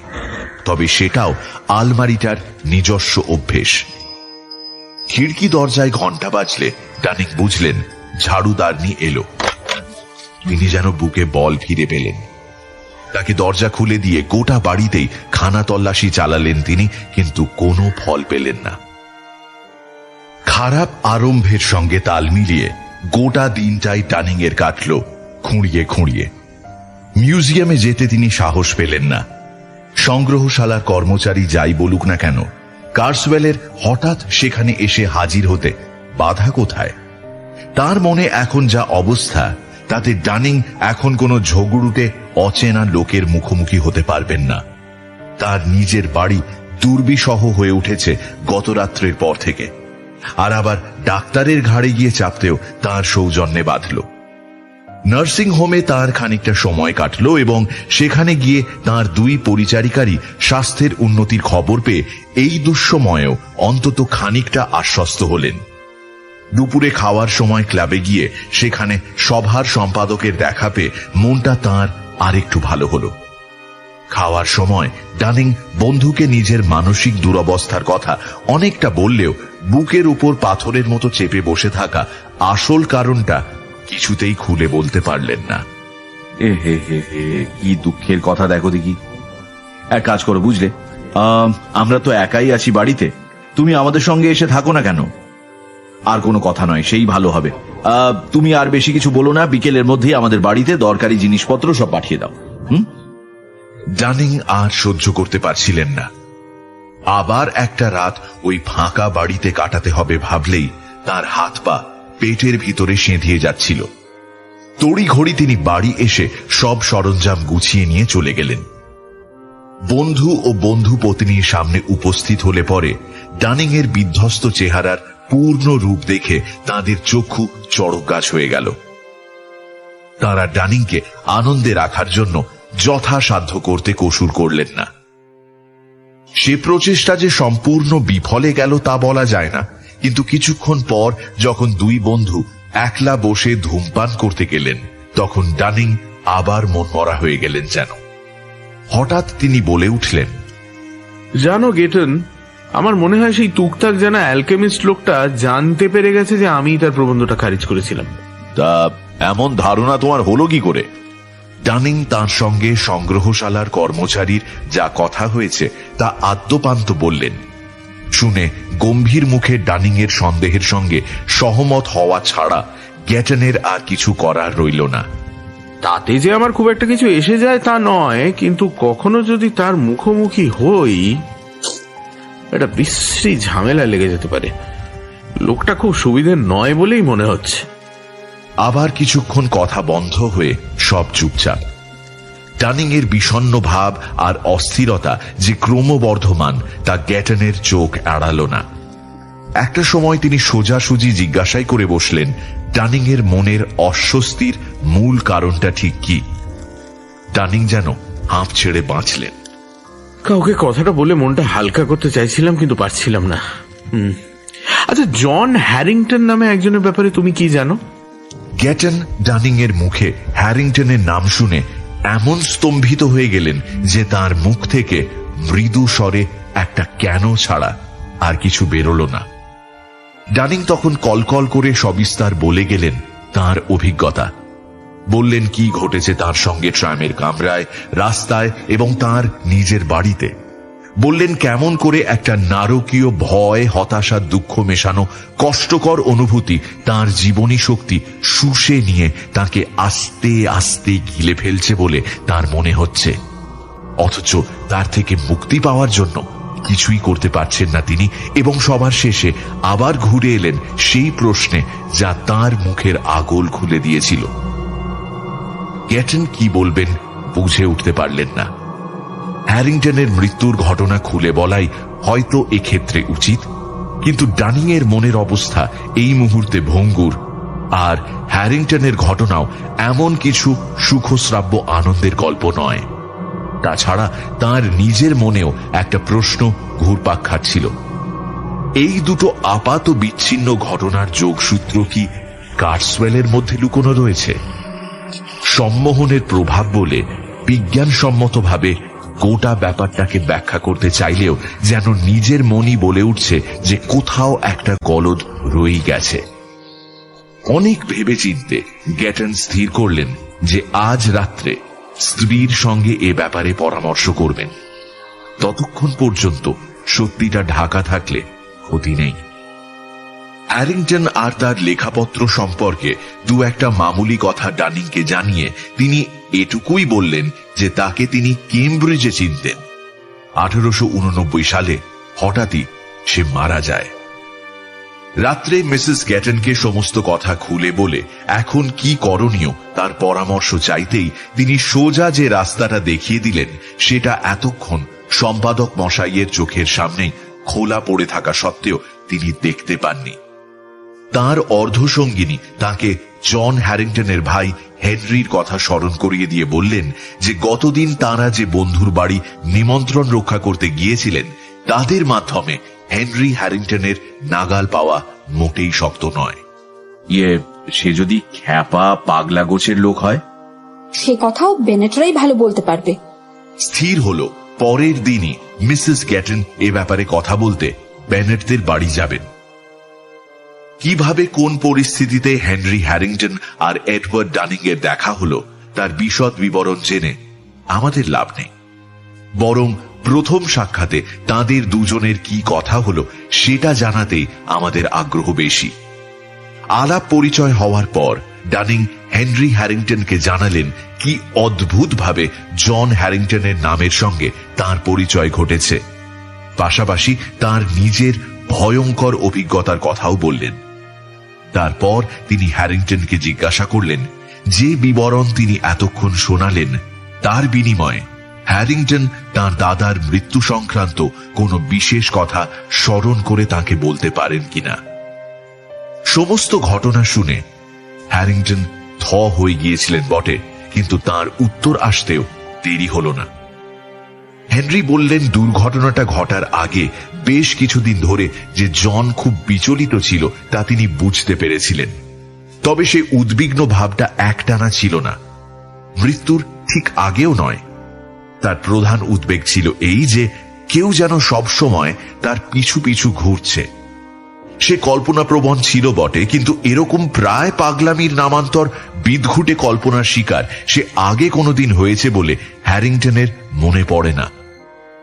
তবে সেটাও আলমারিটার নিজস্ব অভ্যেস। খিড়কি দরজায় ঘন্টা বাজলে ডানিং বুঝলেন ঝাড়ুদারনি এলো। তিনি যেন বুকে বল ফিরে পেলেন। তাকে দরজা খুলে দিয়ে গোটা বাড়িতেই খানা তল্লাশি চালালেন তিনি, কিন্তু কোনো ফল পেলেন না। খারাপ আরম্ভের সঙ্গে তাল মিলিয়ে গোটা দিনটাই ডানিং এর কাটল খুঁড়িয়ে খুঁড়িয়ে। মিউজিয়ামে যেতে তিনি সাহস পেলেন না। সংগ্রহশালার কর্মচারী যাই বলুক না কেন, কার্সওয়েলের হঠাৎ সেখানে এসে হাজির হতে বাধা কোথায়? তার মনে এখন যা অবস্থা, তাতে ডানিং এখন কোনো ঝগড়ুটে অচেনা লোকের মুখোমুখি হতে পারবেন না। তার নিজের বাড়ি দুর্বিষহ হয়ে উঠেছে গত রাত্রের পর থেকে, আর আবার ডাক্তারের ঘাড়ে গিয়ে চাপতেও তার সৌজন্যে বাঁধল। নার্সিং হোমে তার খানিকটা সময় কাটল এবং সেখানে গিয়ে তার দুই পরিচারিকারই স্বাস্থ্যের উন্নতির খবর পেয়ে এই দুঃসময়েও অন্তত খানিকটা আশ্বস্ত হলেন। দুপুরে খাওয়ার সময় ক্লাবে গিয়ে সেখানে সভার সম্পাদকের দেখা পেয়ে মনটা তাঁর আরেকটু ভালো হলো। খাওয়ার সময় ডানিং বন্ধুকে নিজের মানসিক দুরবস্থার কথা অনেকটা বললেও বুকের উপর পাথরের মতো চেপে বসে থাকা আসল কারণটা কিছুতেই খুলে বলতে পারলেন না। কি দুঃখের কথা দেখো দেখি। এক কাজ করো, বুঝলে, আমরা তো একাই আছি বাড়িতে, তুমি আমাদের সঙ্গে এসে থাকো না কেন? আর কোনো কথা নয়, সেই ভালো হবে। তুমি আর বেশি কিছু বলো না, বিকেলের মধ্যেই আমাদের বাড়িতে দরকারি জিনিসপত্র সব পাঠিয়ে দাও। ডানিং আর সহ্য করতে পারছিলেন না। আবার একটা রাত ওই ফাঁকা বাড়িতে কাটাতে হবে ভাবলেই তার হাত পা পেটের ভিতরে সেঁধিয়ে যাচ্ছিল। তড়িঘড়ি তিনি বাড়ি এসে সব সরঞ্জাম গুছিয়ে নিয়ে চলে গেলেন। বন্ধু ও বন্ধু পত্নীর সামনে উপস্থিত হলে পরে ডানিং এর বিধ্বস্ত চেহারার পূর্ণ রূপ দেখে তাদের চক্ষু চড়ক গাছ হয়ে গেল। তারা ডানিংকে আনন্দে রাখার জন্য যথাসাধ্য করতে কসুর করলেন না। সে প্রচেষ্টা যে সম্পূর্ণ বিফলে গেল তা বলা যায় না, কিন্তু কিছুক্ষণ পর যখন দুই বন্ধু একলা বসে ধূমপান করতে গেলেন, তখন ডানিং আবার মনমরা হয়ে গেলেন যেন। হঠাৎ তিনি বলে উঠলেন, জানো গেটন, আমার মনে হয় সেই টুকটাক জানা অ্যালকেমিস্ট লোকটা জানতে পেরে গেছে যে আমি তার প্রবন্ধটা খারিজ করেছিলাম। তা এমন ধারণা তোমার হলো কি করে? ডানিং তার সঙ্গে সংগ্রহশালার কর্মচারীর যা কথা হয়েছে তা আদ্যপান্ত বললেন। শুনে গম্ভীর মুখে ডানিং এর সন্দেহের সঙ্গে সহমত হওয়া ছাড়া গ্যাটনের আর কিছু করার রইল না। তাতে যে আমার খুব একটা কিছু এসে যায় তা নয়, কিন্তু কখনো যদি তার মুখোমুখি হই, একটা বিশ্রী ঝামেলা লেগে যেতে পারে। লোকটা খুব সুবিধে নয় বলেই মনে হচ্ছে। আবার কিছুক্ষণ কথা বন্ধ হয়ে সব চুপচাপ। ডানিং এর বিষণ্ণ ভাব আর অস্থিরতা যে ক্রমবর্ধমান তা গ্যাটনের চোখ এড়াল না। একটা সময় তিনি সোজাসুজি জিজ্ঞাসাই করে বসলেন, ডানিং এর মনের অস্বস্তির মূল কারণটা ঠিক কি? ডানিং যেন হাঁপ ছেড়ে বাঁচলেন। কাউকে কথাটা বলে মনটা হালকা করতে চাইছিলাম, কিন্তু পারছিলাম না। আচ্ছা, জন হ্যারিংটন নামে একজনের ব্যাপারে তুমি কি জানো? গ্যাটন ডানিং এর মুখে হ্যারিংটনের নাম শুনে এমন স্তম্ভিত হয়ে গেলেন যে তার মুখ থেকে মৃদু স্বরে একটা কেন ছাড়া আর কিছু বেরোল না। ডানিং তখন কলকল করে সবিস্তার বলে গেলেন তার অভিজ্ঞতা। বললেন কি ঘটেছে তার সঙ্গে ট্রামের কামরায়, রাস্তায় এবং তার নিজের বাড়িতে। বললেন কেমন করে একটা নারকীয় ভয়, হতাশা, দুঃখ মেশানো কষ্টকর অনুভূতি তার জীবনী শক্তি শুষে নিয়ে তাকে আস্তে আস্তে গিলে ফেলছে বলে তার মনে হচ্ছে, অথচ তার থেকে মুক্তি পাওয়ার জন্য কিছুই করতে পারছেন না তিনি। এবং সবার শেষে আবার ঘুরে এলেন সেই প্রশ্নে যা তার মুখের আগল খুলে দিয়েছিল। গ্যাটন কি বলবেন বুঝে উঠতে পারলেন না। হ্যারিংটনের মৃত্যুর ঘটনা খুলে বলাই হয়তো এক্ষেত্রে উচিত, কিন্তু ডানিং এর মনের অবস্থা এই মুহূর্তে ভঙ্গুর, আর হ্যারিংটনের ঘটনাও এমন কিছু সুখশ্রাব্য আনন্দের গল্প নয়। তাছাড়া তার নিজের মনেও একটা প্রশ্ন ঘুরপাক খাচ্ছিল, এই দুটো আপাত বিচ্ছিন্ন ঘটনার যোগসূত্র কি কার্সওয়েলের মধ্যে লুকোনো রয়েছে? সম্মোহনের প্রভাব বলে বিজ্ঞানসম্মতভাবে গোটা ব্যাপারটাকে ব্যাখ্যা করতে চাইলেও যেন নিজের মনই বলে উঠছে যে কোথাও একটা গলদ রয়ে গেছে। অনেক ভেবেচিন্তে গ্যাটন স্থির করলেন যে আজ রাত্রে স্ত্রীর সঙ্গে এ ব্যাপারে পরামর্শ করবেন। ততক্ষণ পর্যন্ত সত্যিটা ঢাকা থাকলে ক্ষতি নেই। হ্যারিংটন আর তার লেখাপত্র সম্পর্কে দু একটা মামুলি কথা ডানিংকে জানিয়ে তিনি এটুকুই বললেন যে তাকে তিনি কেমব্রিজে চিনতেন। 1889 সালে হঠাৎই সে মারা যায়। রাত্রে মিসেস গ্যাটনকে সমস্ত কথা খুলে বলে এখন কি করণীয় তার পরামর্শ চাইতেই তিনি সোজা যে রাস্তাটা দেখিয়ে দিলেন সেটা এতক্ষণ সম্পাদক মশাইয়ের চোখের সামনেই খোলা পড়ে থাকা সত্ত্বেও তিনি দেখতে পাননি। তার অর্ধসঙ্গিনী তাকে জন হ্যারিংটনের ভাই হেনরির কথা স্মরণ করিয়ে দিয়ে বললেন যে গতদিন তারা যে বন্ধুর বাড়ি নিমন্ত্রণ রক্ষা করতে গিয়েছিলেন তাদের মাধ্যমে হেনরি হ্যারিংটনের নাগাল পাওয়া মোটেই শক্ত নয়। সে যদি খ্যাপা পাগলা গোছের লোক হয়? সে কথাও বেনেটরাই ভালো বলতে পারবে। স্থির হলো পরের দিনই মিসেস গ্যাটন এ ব্যাপারে কথা বলতে বেনেটদের বাড়ি যাবেন। কিভাবে কোন পরিস্থিতিতে হেনরি হ্যারিংটন আর এডওয়ার্ড ডানিং এর দেখা হলো তার বিশদ বিবরণ জেনে আমাদের লাভ নেই, বরং প্রথম সাক্ষাতে তাদের দুজনের কি কথা হলো সেটা জানাতেই আমাদের আগ্রহ বেশি। আলাপ পরিচয় হওয়ার পর ডানিং হেনরি হ্যারিংটনকে জানালেন কি অদ্ভুতভাবে জন হ্যারিংটনের নামের সঙ্গে তার পরিচয় ঘটেছে। পাশাপাশি তার নিজের ভয়ঙ্কর অভিজ্ঞতার কথাও বললেন। তারপর তিনি হ্যারিংটনকে জিজ্ঞাসা করলেন যে বিবরণ তিনি এতক্ষণ শোনালেন তার বিনিময়ে হ্যারিংটন তার দাদার মৃত্যু সংক্রান্ত কোনো বিশেষ কথা স্মরণ করে তাকে বলতে পারেন কিনা। সমস্ত ঘটনা শুনে হ্যারিংটন থ হয়ে গিয়েছিলেন বটে, কিন্তু তার উত্তর আসতেও দেরি হল না। হেনরি বললেন দুর্ঘটনাটা ঘটার আগে বেশ কিছুদিন ধরে যে জন খুব বিচলিত ছিল তা তিনি বুঝতে পেরেছিলেন, তবে সে উদ্বিগ্ন ভাবটা একটানা ছিল না, মৃত্যুর ঠিক আগেও নয়। তার প্রধান উদ্বেগ ছিল এই যে কেউ যেন সব সময় তার পিছু পিছু ঘুরছে। সে কল্পনাপ্রবণ ছিল বটে, কিন্তু এরকম প্রায় পাগলামির নামান্তর বিদঘুটে কল্পনার শিকার সে আগে কোনোদিন হয়েছে বলে হ্যারিংটনের মনে পড়ে না।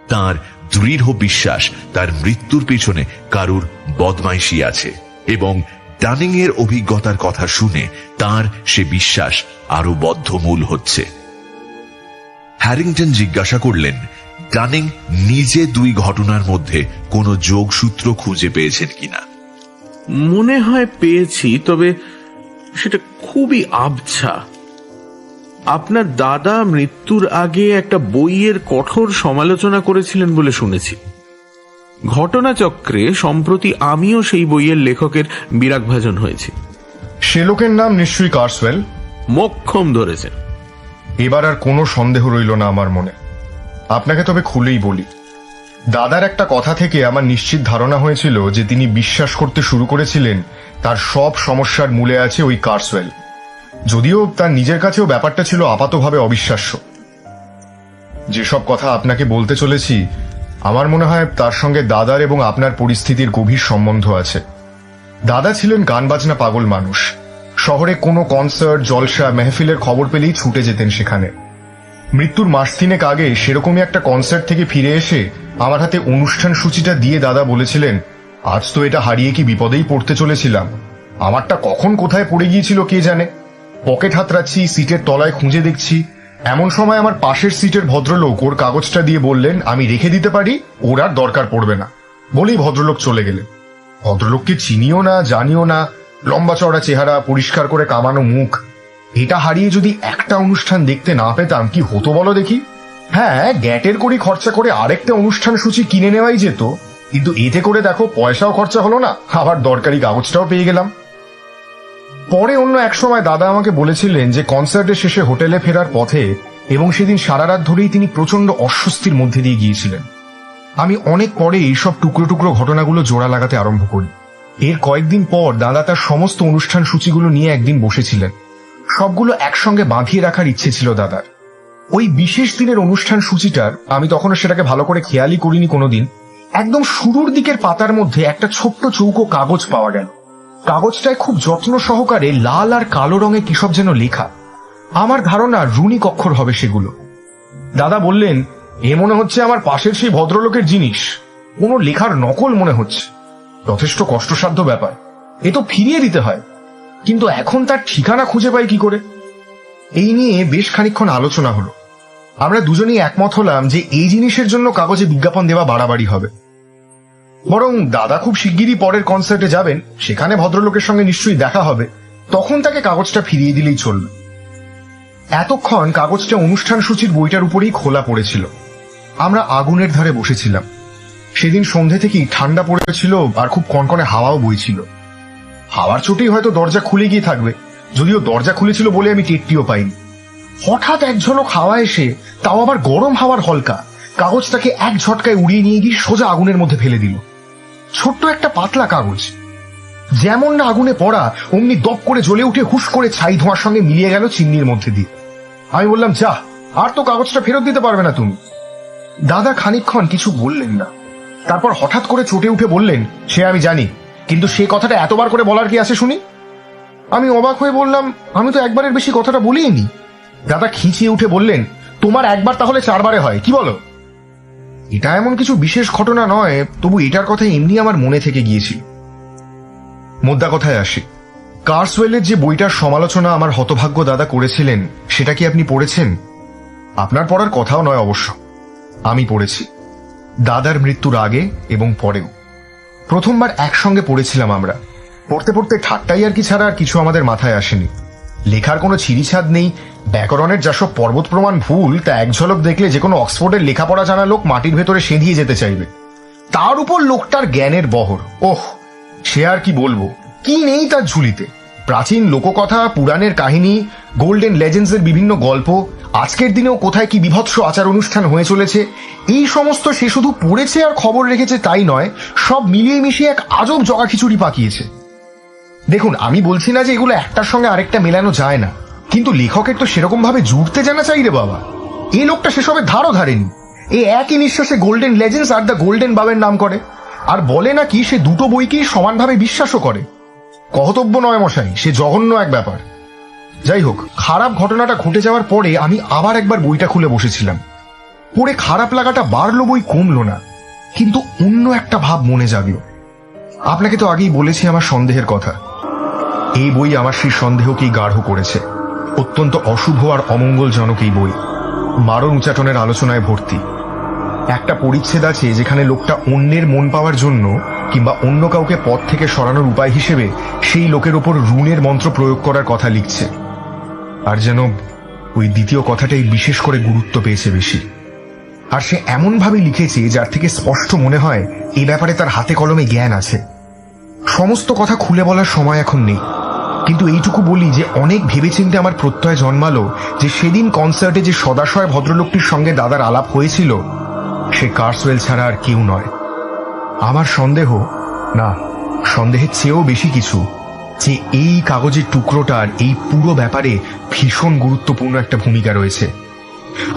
তার দৃঢ় বিশ্বাস তার মৃত্যুর পিছনে কারুর বদমাইশি আছে, এবং ডানিং এর অভিজ্ঞতার কথা শুনে তার সে বিশ্বাস আরো বদ্ধমূল হচ্ছে। হ্যারিংটন জিজ্ঞাসা করলেন ডানিং নিজে দুই ঘটনার মধ্যে কোনো যোগসূত্র খুঁজে পেয়েছেন কিনা। মনে হয় পেয়েছি, তবে সেটা খুবই আবছা। আপনার দাদা মৃত্যুর আগে একটা বইয়ের কঠোর সমালোচনা করেছিলেন বলে শুনেছি। ঘটনাচক্রে সম্প্রতি আমিও সেই বইয়ের লেখকের বিরাগভাজন হয়েছি। সে লোকের নাম নিশ্চয়ই কার্সওয়েল। মোক্ষম ধরেছেন। এবার আর কোনো সন্দেহ রইল না আমার মনে। আপনাকে তবে খুলেই বলি, দাদার একটা কথা থেকে আমার নিশ্চিত ধারণা হয়েছিল যে তিনি বিশ্বাস করতে শুরু করেছিলেন তার সব সমস্যার মূলে আছে ওই কার্সওয়েল, যদিও তার নিজের কাছেও ব্যাপারটা ছিল আপাতভাবে অবিশ্বাস্য। যেসব কথা আপনাকে বলতে চলেছি আমার মনে হয় তার সঙ্গে দাদার এবং আপনার পরিস্থিতির গভীর সম্বন্ধ আছে। দাদা ছিলেন গান বাজনা পাগল মানুষ। শহরে কোনো কনসার্ট, জলসা, মেহফিলের খবর পেলেই ছুটে যেতেন সেখানে। মৃত্যুর মাস তিনেক আগে সেরকমই একটা কনসার্ট থেকে ফিরে এসে আমার হাতে অনুষ্ঠান সূচিটা দিয়ে দাদা বলেছিলেন, আজ তো এটা হারিয়ে কি বিপদেই পড়তে চলেছিলাম। আমারটা কখন কোথায় পড়ে গিয়েছিল কে জানে। পকেট হাতড়াচ্ছি, সিটের তলায় খুঁজে দেখছি, এমন সময় আমার পাশের সিটের ভদ্রলোক ওর কাগজটা দিয়ে বললেন আমি রেখে দিতে পারি, ওর আর দরকার পড়বে না। বলেই ভদ্রলোক চলে গেলেন। ভদ্রলোককে চিনিও না, জানিও না, লম্বা চওড়া চেহারা, পরিষ্কার করে কামানো মুখ। এটা হারিয়ে যদি একটা অনুষ্ঠান দেখতে না পেতাম কি হতো বলো দেখি। হ্যাঁ, গ্যাটের করি খরচা করে আরেকটা অনুষ্ঠান সূচি কিনে নেওয়াই যেত, কিন্তু এতে করে দেখো পয়সাও খরচা হলো না, আবার দরকারি কাগজটাও পেয়ে গেলাম। পরে অন্য এক সময় দাদা আমাকে বলেছিলেন যে কনসার্টের শেষে হোটেলে ফেরার পথে এবং সেদিন সারা রাত ধরেই তিনি প্রচন্ড অস্বস্তির মধ্যে দিয়ে গিয়েছিলেন। আমি অনেক পরে এইসব টুকরো টুকরো ঘটনাগুলো জোড়া লাগাতে আরম্ভ করি। এর কয়েকদিন পর দাদা তার সমস্ত অনুষ্ঠান সূচিগুলো নিয়ে একদিন বসেছিলেন। সবগুলো একসঙ্গে বাঁধিয়ে রাখার ইচ্ছে ছিল দাদার। ওই বিশেষ দিনের অনুষ্ঠান সূচিটার আমি তখনও সেটাকে ভালো করে খেয়ালই করিনি কোনোদিন, একদম শুরুর দিকের পাতার মধ্যে একটা ছোট্ট চৌকো কাগজ পাওয়া গেল। কাগজটায় খুব যত্ন সহকারে লাল আর কালো রঙে কিসব যেন লেখা। আমার ধারণা রুনিক অক্ষর হবে সেগুলো। দাদা বললেন, এ মনে হচ্ছে আমার পাশের সেই ভদ্রলোকের জিনিস, কোনো লেখার নকল মনে হচ্ছে। যথেষ্ট কষ্টসাধ্য ব্যাপার, এ তো ফিরিয়ে দিতে হয়, কিন্তু এখন তার ঠিকানা খুঁজে পাই কি করে? এই নিয়ে বেশ খানিকক্ষণ আলোচনা হলো। আমরা দুজনেই একমত হলাম যে এই জিনিসের জন্য কাগজে বিজ্ঞাপন দেওয়া বাড়াবাড়ি হবে। বরং দাদা খুব শিগগিরই পরের কনসার্টে যাবেন, সেখানে ভদ্রলোকের সঙ্গে নিশ্চয়ই দেখা হবে, তখন তাকে কাগজটা ফিরিয়ে দিলেই চলবে। এতক্ষণ কাগজটা অনুষ্ঠান সূচির বইটার উপরেই খোলা পড়েছিল। আমরা আগুনের ধারে বসেছিলাম। সেদিন সন্ধে থেকেই ঠান্ডা পড়েছিল আর খুব কনকনে হাওয়াও বইছিল। হাওয়ার চোটেই হয়তো দরজা খুলে গিয়ে থাকবে, যদিও দরজা খুলেছিল বলে আমি টেরটিও পাইনি। হঠাৎ এক ঝলক হাওয়া এসে, তাও আবার গরম হাওয়ার হলকা, কাগজটাকে এক ঝটকায় উড়িয়ে নিয়ে গিয়ে সোজা আগুনের মধ্যে ফেলে দিল। ছোট্ট একটা পাতলা কাগজ, যেমন না আগুনে পড়া অমনি দপ করে জ্বলে উঠে হুশ করে ছাই ধোঁয়ার সঙ্গে মিলিয়ে গেল চিমনির মধ্যে দিয়ে। আমি বললাম, যা, আর তো কাগজটা ফেরত দিতে পারবে না তুমি। দাদা খানিকক্ষণ কিছু বললেন না, তারপর হঠাৎ করে চটে উঠে বললেন, সে আমি জানি, কিন্তু সে কথাটা এতবার করে বলার কি আছে শুনি? আমি অবাক হয়ে বললাম, আমি তো একবারের বেশি কথাটা বলিনি। দাদা খিঁচিয়ে উঠে বললেন, তোমার একবার তাহলে 4 বারে হয়, কি বলো? এটা এমন কিছু বিশেষ ঘটনা নয়, তবু এটার কথা এমনি আমার মনে থেকে গিয়েছিল। মোদ্দা কথায় আসি, কার্সওয়েলের যে বইটার সমালোচনা আমার হতভাগ্য দাদা করেছিলেন, সেটা কি আপনি পড়েছেন? আপনার পড়ার কথাও নয় অবশ্য, আমি পড়েছি। দাদার মৃত্যুর আগে এবং পরেও প্রথমবার একসঙ্গে পড়েছিলাম আমরা। পড়তে পড়তে ঠাট্টাই আর কি ছাড়া আর কিছু আমাদের মাথায় আসেনি। লেখার কোনো ছিঁড়িছাদ নেই, ব্যাকরণের যা সব পর্বত প্রমাণ ভুল, তা এক ঝলক দেখলে যে কোনো অক্সফোর্ডের লেখাপড়া জানা লোক মাটির ভেতরে সেঁধিয়ে যেতে চাইবে। তার উপর লোকটার জ্ঞানের বহর, ওহ, সে আর কি বলবো, কি নেই তার ঝুলিতে। প্রাচীন লোককথা, পুরাণের কাহিনী, গোল্ডেন লেজেন্ডস এর বিভিন্ন গল্প, আজকের দিনেও কোথায় কি বিভৎস আচার অনুষ্ঠান হয়ে চলেছে, এই সমস্ত সে শুধু পড়েছে আর খবর রেখেছে তাই নয়, সব মিলিয়ে মিশিয়ে এক আজব জগা খিচুড়ি পাকিয়েছে। দেখুন, আমি বলছি না যে এগুলো একটার সঙ্গে আরেকটা মেলানো যায় না, কিন্তু লেখকের তো সেরকম ভাবে জুড়তে জানা চাই রে বাবা। এই লোকটা সেসবের ধারও ধারেনি, এই একই নিঃশ্বাসে গোল্ডেন লেজেন্ডস আর দ্য গোল্ডেন বাবের নাম করে, আর বলে নাকি সে দুটো বইকেই সমানভাবে বিশ্বাসও করে। কহতব্য নয় মশাই, সে জঘন্য এক ব্যাপার। যাই হোক, খারাপ ঘটনাটা ঘটে যাওয়ার পরে আমি আবার একবার বইটা খুলে বসেছিলাম। পড়ে খারাপ লাগাটা বাড়লো বই কমলো না, কিন্তু অন্য একটা ভাব মনে জাগলো। আপনাকে তো আগেই বলেছি আমার সন্দেহের কথা। এই বই আমার সেই সন্দেহকেই গাঢ় করেছে। অত্যন্ত অশুভ আর অমঙ্গলজনক এই বই, মারণ উচাটনের আলোচনায় ভর্তি। একটা পরিচ্ছেদ আছে যেখানে লোকটা অন্যের মন পাওয়ার জন্য কিংবা অন্য কাউকে পথ থেকে সরানোর উপায় হিসেবে সেই লোকের ওপর রুনের মন্ত্র প্রয়োগ করার কথা লিখছে। আর যেন ওই দ্বিতীয় কথাটাই বিশেষ করে গুরুত্ব পেয়েছে বেশি। আর সে এমন ভাবে লিখেছে যার থেকে স্পষ্ট মনে হয় এই ব্যাপারে তার হাতে কলমে জ্ঞান আছে। সমস্ত কথা খুলে বলার সময় এখন নেই, কিন্তু এইটুকু বলি যে অনেক ভেবেচিন্তে আমার প্রত্যয় জন্মালো যে সেদিন কনসার্টে যে সদাশয় ভদ্রলোকটির সঙ্গে দাদার আলাপ হয়েছিল, সে কার্সওয়েল ছাড়া আর কেউ নয়। আমার সন্দেহ, না সন্দেহের চেয়েও বেশি কিছু, যে এই কাগজের টুকরোটার এই পুরো ব্যাপারে ভীষণ গুরুত্বপূর্ণ একটা ভূমিকা রয়েছে।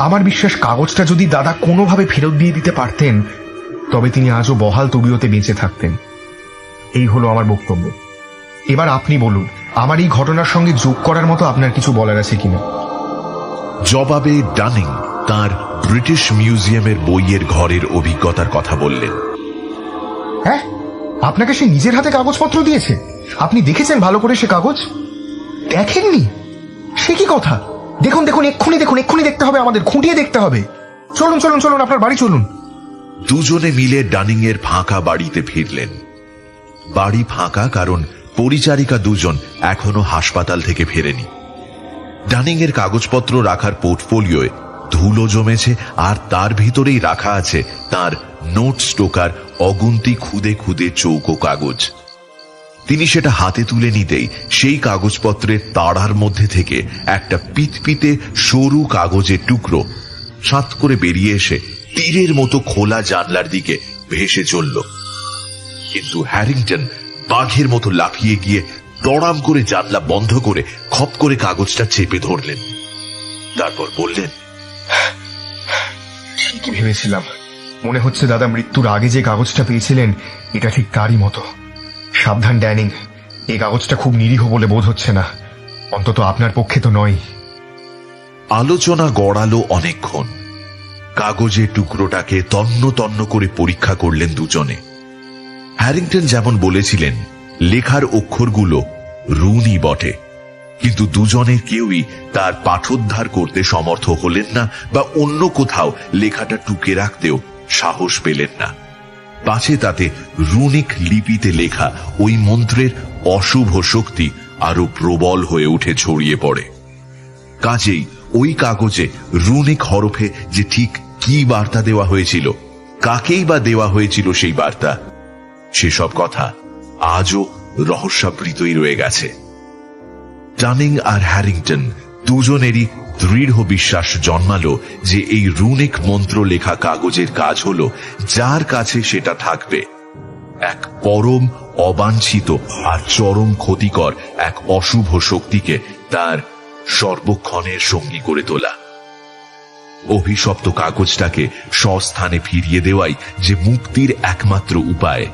আমার বিশ্বাস কাগজটা যদি দাদা কোনোভাবে ফেরত দিয়ে দিতে পারতেন, তবে তিনি আজও বহাল তবিয়তে বেঁচে থাকতেন। এই হলো আমার বক্তব্য। এবার আপনি বলুন, আমার এই ঘটনার সঙ্গে যোগ করার মতো আপনার কিছু বলার আছে কিনা? জবাবে ডানিং তার ব্রিটিশ মিউজিয়ামের বইয়ের ঘরের অভিজ্ঞতার কথা বললেন। হ্যাঁ, আপনাকে সে নিজের হাতে কাগজপত্র দিয়েছে? আপনি দেখেছেন ভালো করে সে কাগজ? দেখেননি? সে কি কথা! দেখুন দেখুন, এক্ষুনি দেখুন, এক্ষুনি দেখতে হবে, আমাদের খুঁটিয়ে দেখতে হবে। চলুন চলুন চলুন, আপনার বাড়ি চলুন। দুজনে মিলে ডানিং এর ফাঁকা বাড়িতে ফিরলেন। বাড়ি ফাঁকা কারণ পরিচারিকা দুজন এখনো হাসপাতাল থেকে ফেরেনি। ডানিং এর কাগজপত্র রাখার পোর্টফোলিওয় ধুলো জমেছে, আর তার ভিতরেই রাখা আছে তার নোট স্টোকার অগুন্তি খুদে খুদে চৌকো কাগজ। তিনি সেটা হাতে তুলে নিতেই সেই কাগজপত্রের তাড়ার মধ্যে থেকে একটা পিতপিতে সরু কাগজের টুকরো সাত করে বেরিয়ে এসে তীরের মতো খোলা জানলার দিকে ভেসে চলল। কিন্তু হ্যারিংটন বাঘের মতো লাফিয়ে গিয়ে দড়াম করে জানলা বন্ধ করে খপ করে কাগজটা চেপে ধরলেন। তারপর বললেন, ঠিকই ভেবেছিলাম। মনে হচ্ছে দাদা মৃত্যুর আগে যে কাগজটা পেয়েছিলেন এটা ঠিক তারই মতো। সাবধান ড্যানিং, এই কাগজটা খুব নিরীহ বলে বোধ হচ্ছে না, অন্তত আপনার পক্ষে তো নয়। আলোচনা গড়ালো অনেকক্ষণ। কাগজের টুকরোটাকে তন্ন তন্ন করে পরীক্ষা করলেন দুজনে। হ্যারিংটন যেমন বলেছিলেন, লেখার অক্ষরগুলো রুনই বটে, কিন্তু দুজনের কেউই তার পাঠোদ্ধার করতে সমর্থ হলেন না বা অন্য কোথাও লেখাটা টুকে রাখতেও সাহস পেলেন না। পাছে তাতে রুনিক লিপিতে লেখা ওই মন্ত্রের অশুভ শক্তি আরো প্রবল হয়ে উঠে ছড়িয়ে পড়ে। কাজেই ওই কাগজে রুনিক হরফে যে ঠিক কি বার্তা দেওয়া হয়েছিল, কাকেই বা দেওয়া হয়েছিল সেই বার্তা, সেসব কথা আজও রহস্যাবৃতই রয়ে গেছে। ডানিং আর হ্যারিংটন দুজনেরই দৃঢ় বিশ্বাস জন্মালো যে এই রুনিক মন্ত্র লেখা কাগজের কাজ হলো যার কাছে সেটা থাকবে এক পরম অবাঞ্ছিত আর চরম ক্ষতিকর এক অশুভ শক্তিকে তার সর্বক্ষণের সঙ্গী করে তোলা। অভিশপ্ত কাগজটাকে স্বস্থানে ফিরিয়ে দেওয়াই যে মুক্তির একমাত্র উপায়,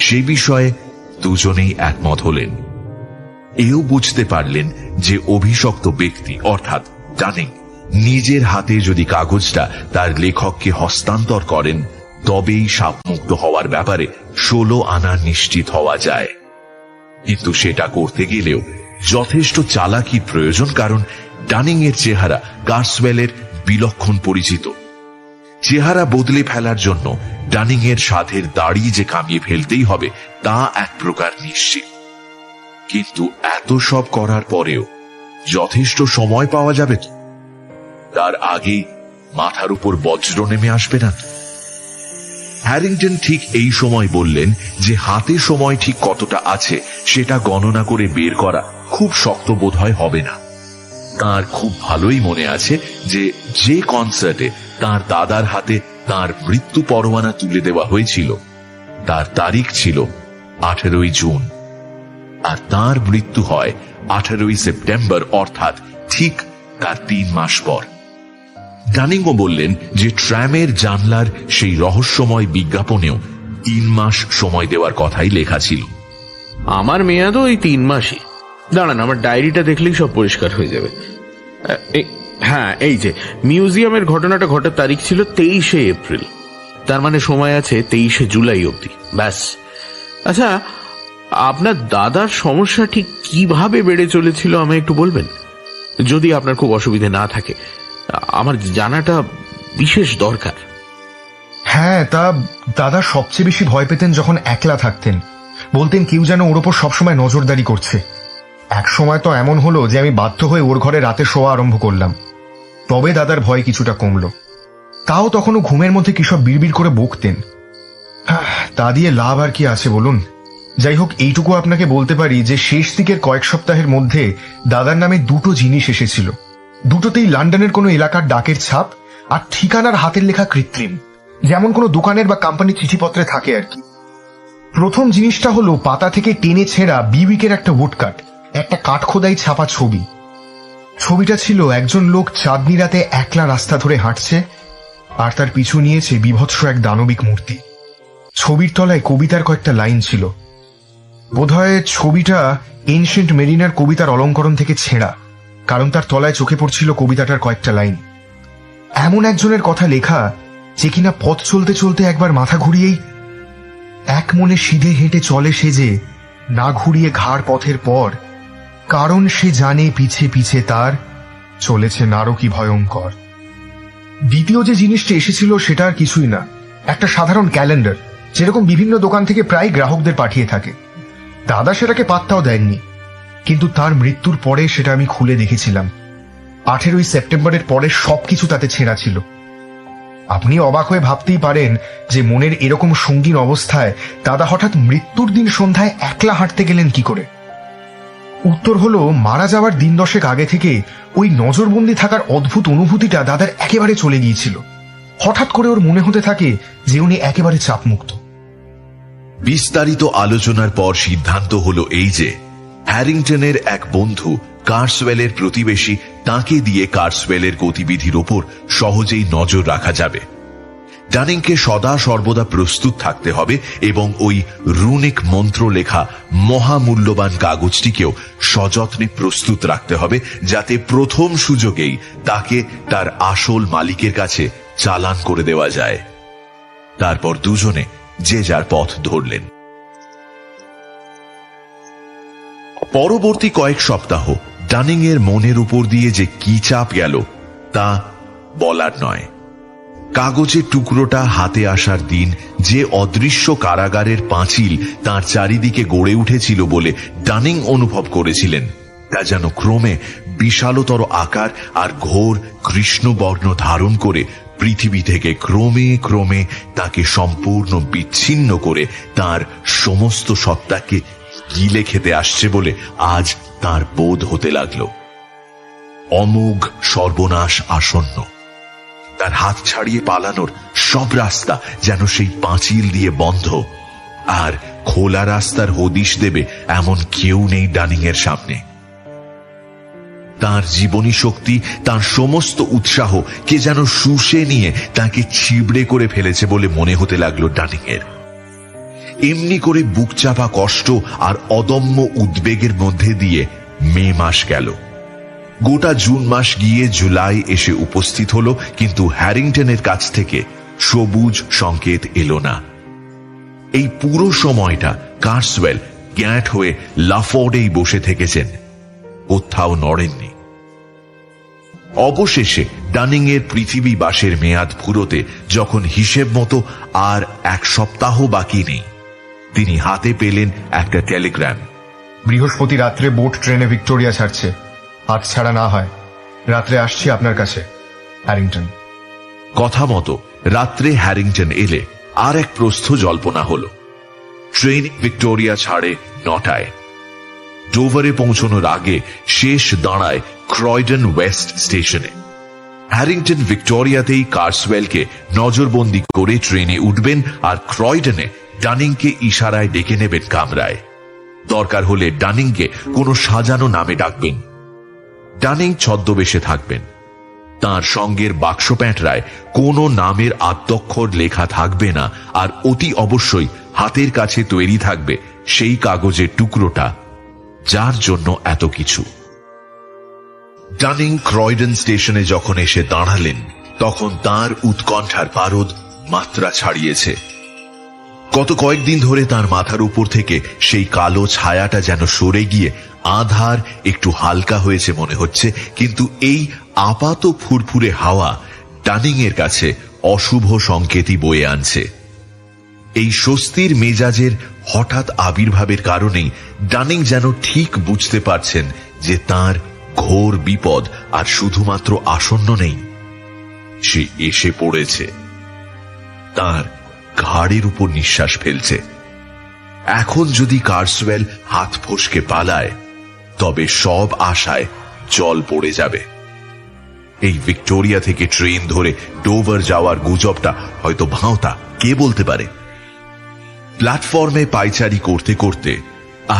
সে বিষয়ে দুজনেই একমত হলেন। এও বুঝতে পারলেন যে অভিশপ্ত ব্যক্তি অর্থাৎ ডানিং নিজের হাতে যদি কাগজটা তার লেখককে হস্তান্তর করেন, তবেই সাপমুক্ত হওয়ার ব্যাপারে 16 আনা নিশ্চিত হওয়া যায়। কিন্তু সেটা করতে গেলেও যথেষ্ট চালাকির প্রয়োজন, কারণ ডানিং এর চেহারা কার্সওয়েলের বিলক্ষণ পরিচিত। চেহারা বদলে ফেলার জন্য ডানিং এর সাধের দাড়ি যে কামিয়ে ফেলতেই হবে তা এক প্রকার নিশ্চিত। কিন্তু এত সব করার পরেও যথেষ্ট সময় পাওয়া যাবে তো? তার আগেই মাথার উপর বজ্র নেমে আসবে না? হ্যারিংটন ঠিক এই সময় বললেন যে হাতে সময় ঠিক কতটা আছে সেটা গণনা করে বের করা খুব শক্ত বোধহয় হবে না। তার খুব ভালোই মনে আছে যে কনসার্টে তার দাদার হাতে তার মৃত্যু পরোয়ানা তুলে দেওয়া হয়েছিল তার তারিখ ছিল 18 জুন, আর তার মৃত্যু হয় 18 সেপ্টেম্বর, অর্থাৎ ঠিক তার 3 মাস পর। ডানিংও বললেন যে ট্র্যামের জানলার সেই রহস্যময় বিজ্ঞাপনেও 3 মাস সময় দেওয়ার কথাই লেখা ছিল। আমার মেয়াদও ওই 3 মাসই। দাঁড়ান, আমার ডায়েরিটা দেখলেই সব পরিষ্কার হয়ে যাবে। হ্যাঁ, এই যে মিউজিয়ামের ঘটনাটা ঘটার তারিখ ছিল 23 এপ্রিল, তার মানে সময় আছে 23 জুলাই অবধি। ব্যাস। আচ্ছা, আপনার দাদার সমস্যা ঠিক কিভাবে বেড়ে চলেছিল আমায় একটু বলবেন, যদি আপনার খুব অসুবিধে না থাকে? আমার জানাটা বিশেষ দরকার। হ্যাঁ, তা দাদা সবচেয়ে বেশি ভয় পেতেন যখন একলা থাকতেন। বলতেন কেউ যেন ওর ওপর সবসময় নজরদারি করছে। এক সময় তো এমন হলো যে আমি বাধ্য হয়ে ওর ঘরে রাতে শোয়া আরম্ভ করলাম। তবে দাদার ভয় কিছুটা কমলো। তাও তখনও ঘুমের মধ্যে কিসব বিড়বিড় করে বকতেন। তা দিয়ে লাভ আর কি আছে বলুন? যাই হোক, এইটুকু আপনাকে বলতে পারি যে শেষ দিকের কয়েক সপ্তাহের মধ্যে দাদার নামে 2টো জিনিস এসেছিল। দুটোতেই লন্ডনের কোনো এলাকার ডাকের ছাপ আর ঠিকানার হাতের লেখা কৃত্রিম, যেমন কোনো দোকানের বা কোম্পানির চিঠিপত্রে থাকে আর কি। প্রথম জিনিসটা হলো পাতা থেকে টেনে ছেঁড়া বিউইকের একটা উডকাট, একটা কাঠখোদাই ছাপা ছবি। ছবিটা ছিল একজন লোক চাঁদনি রাতে একলা রাস্তা ধরে হাঁটছে, আর তার পিছু নিয়েছে বিভৎস এক দানবিক মূর্তি। ছবির তলায় কবিতার কয়েকটা লাইন ছিল। বোধহয় ছবিটা এনশিয়েন্ট মেরিনার কবিতার অলঙ্করণ থেকে ছেঁড়া, কারণ তার তলায় চোখে পড়ছিল কবিতাটার কয়েকটা লাইন। এমন একজনের কথা লেখা যে কিনা পথ চলতে চলতে একবার মাথা ঘুরিয়েই এক মনে সিধে হেঁটে চলে সে, যে না ঘুরিয়ে ঘাড় পথের পর, কারণ সে জানে পিছে পিছে তার চলেছে নারকী ভয়ঙ্কর। দ্বিতীয় যে জিনিসটা এসেছিল সেটা আর কিছুই না, একটা সাধারণ ক্যালেন্ডার, যেরকম বিভিন্ন দোকান থেকে প্রায় গ্রাহকদের পাঠিয়ে থাকে। দাদা সেটাকে পাত্তাও দেননি, কিন্তু তার মৃত্যুর পরে সেটা আমি খুলে দেখেছিলাম। 18 সেপ্টেম্বরের পরে সবকিছু তাতে ছেঁড়া ছিল। আপনি অবাক হয়ে ভাবতেই পারেন যে মনের এরকম সঙ্গীন অবস্থায় দাদা হঠাৎ মৃত্যুর দিন সন্ধ্যায় একলা হাঁটতে গেলেন কি করে। উত্তর হলো, মারা যাওয়ার দিন 10 আগে থেকে ওই নজরবন্দি থাকার অদ্ভুত অনুভূতিটা দাদার একেবারে চলে গিয়েছিল। হঠাৎ করে ওর মনে হতে থাকে যে উনি একেবারে চাপমুক্ত। বিস্তারিত আলোচনার পর সিদ্ধান্ত হলো এই যে হ্যারিংটনের এক বন্ধু কার্সওয়েলের প্রতিবেশী তাকে দিয়ে কার্সওয়েলের গতিবিধির ওপর সহজেই নজর রাখা যাবে। ডানিংকে সদা সর্বদা প্রস্তুত থাকতে হবে এবং ওই রুনিক মন্ত্র লেখা মহামূল্যবান কাগজটিকেও সযত্নে প্রস্তুত রাখতে হবে, যাতে প্রথম সুযোগেই তাকে তার আসল মালিকের কাছে চালান করে দেওয়া যায়। তারপর দুজনে যে যার পথ ধরলেন। পরবর্তী কয়েক সপ্তাহ ডানিং এর মনের উপর দিয়ে যে কি চাপ গেল তা বলার নয়। কাগজের টুকরোটা হাতে আসার দিন যে অদৃশ্য কারাগারের পাঁচিল তার চারিদিকে গড়ে উঠেছিল বলে ডানিং অনুভব করেছিলেন, তা যেন ক্রমে বিশালতর আকার আর ঘোর কৃষ্ণবর্ণ ধারণ করে পৃথিবী থেকে ক্রমে ক্রমে তাকে সম্পূর্ণ বিচ্ছিন্ন করে তার সমস্ত সত্তাকে গিলে খেতে আসছে বলে আজ তার বোধ হতে লাগল। অমোঘ সর্বনাশ আসন্ন। তার হাত ছাড়িয়ে পালানোর সব রাস্তা যেন সেই পাঁচিল দিয়ে বন্ধ, আর খোলা রাস্তার হদিশ দেবে এমন কেউ নেই ডানিং এর সামনে। তার জীবনী শক্তি, তার সমস্ত উৎসাহ কে যেন শুষে নিয়ে তাকে ছিবড়ে করে ফেলেছে বলে মনে হতে লাগলো ডানিং এর। এমনি করে বুক চাপা কষ্ট আর অদম্য উদ্বেগের মধ্যে দিয়ে মে মাস গেল। গোটা জুন মাস গিয়ে জুলাই এসে উপস্থিত হলো, কিন্তু হ্যারিংটনের কাছ থেকে সবুজ সংকেত এলো না। এই পুরো সময়টা কার্সওয়েল গ্যাঁট হয়ে লাফোর্ডেই বসে থেকেছেন, কোথাও নড়েননি। অবশেষে ডানিং এর পৃথিবী বাসের মেয়াদ ফুরোতে যখন হিসেব মতো আর 1 সপ্তাহ বাকি নেই, তিনি হাতে পেলেন একটা টেলিগ্রাম। বৃহস্পতি রাত্রে বোট ট্রেনে ভিক্টোরিয়া ছাড়ছে, হাত ছাড়া না হয় রাত্রে আসছি আপনার কাছে, হ্যারিংটন। কথা মতো রাত্রে হ্যারিংটন এলে আর এক প্রস্থ জল্পনা হলো। ট্রেন ভিক্টোরিয়া ছাড়ে 9টায়। ডোভারে পৌঁছানোর আগে শেষ দাঁড়ায় ক্রয়ডন ওয়েস্ট স্টেশনে। হ্যারিংটন ভিক্টোরিয়াতেই কার্সওয়েলকে নজরবন্দি করে ট্রেনে উঠবেন আর ক্রয়ডনে ডানিংকে ইশারায় ডেকে নেবেন কামরায়। দরকার হলে ডানিংকে কোনো সাজানো নামে ডাকবেন। ডানিং ছদ্মবেশে থাকবেন। তার সঙ্গের বাক্স প্যাঁটরায় কোনো নামের আদ্যক্ষর লেখা থাকবে না, আর অতি অবশ্যই হাতের কাছে তৈরি থাকবে সেই কাগজের টুকরোটা যার জন্য এত কিছু। ডানিং ক্রয়ডন স্টেশনে যখন এসে দাঁড়ালেন, তখন তার উৎকণ্ঠার পারদ মাত্রা ছাড়িয়েছে। গত কয়েকদিন ধরে তার মাথার উপর থেকে সেই কালো ছায়াটা যেন সরে গিয়ে আধার একটু হালকা হয়েছে মনে হচ্ছে, কিন্তু এই আপাত ফুরফুরে হাওয়া ডানিং এর কাছে অশুভ সংকেতই বয়ে আনছে। এই স্বস্তির মেজাজের হঠাৎ আবির্ভাবের কারণেই ডানিং যেন ঠিক বুঝতে পারছেন যে তার ঘোর বিপদ আর শুধুমাত্র আসন্ন নেই, সে এসে পড়েছে। তার ঘাড়ের উপর নিঃশ্বাস ফেলছে। এখন যদি কার্সওয়েল হাত ফসকে পালায়, তবে সব আশায় জল পড়ে যাবে। এই ভিক্টোরিয়া থেকে ট্রেন ধরে ডোভার যাওয়ার গুজবটা হয়তো ভাঁওতা, কে বলতে পারে। প্ল্যাটফর্মে পায়চারি করতে করতে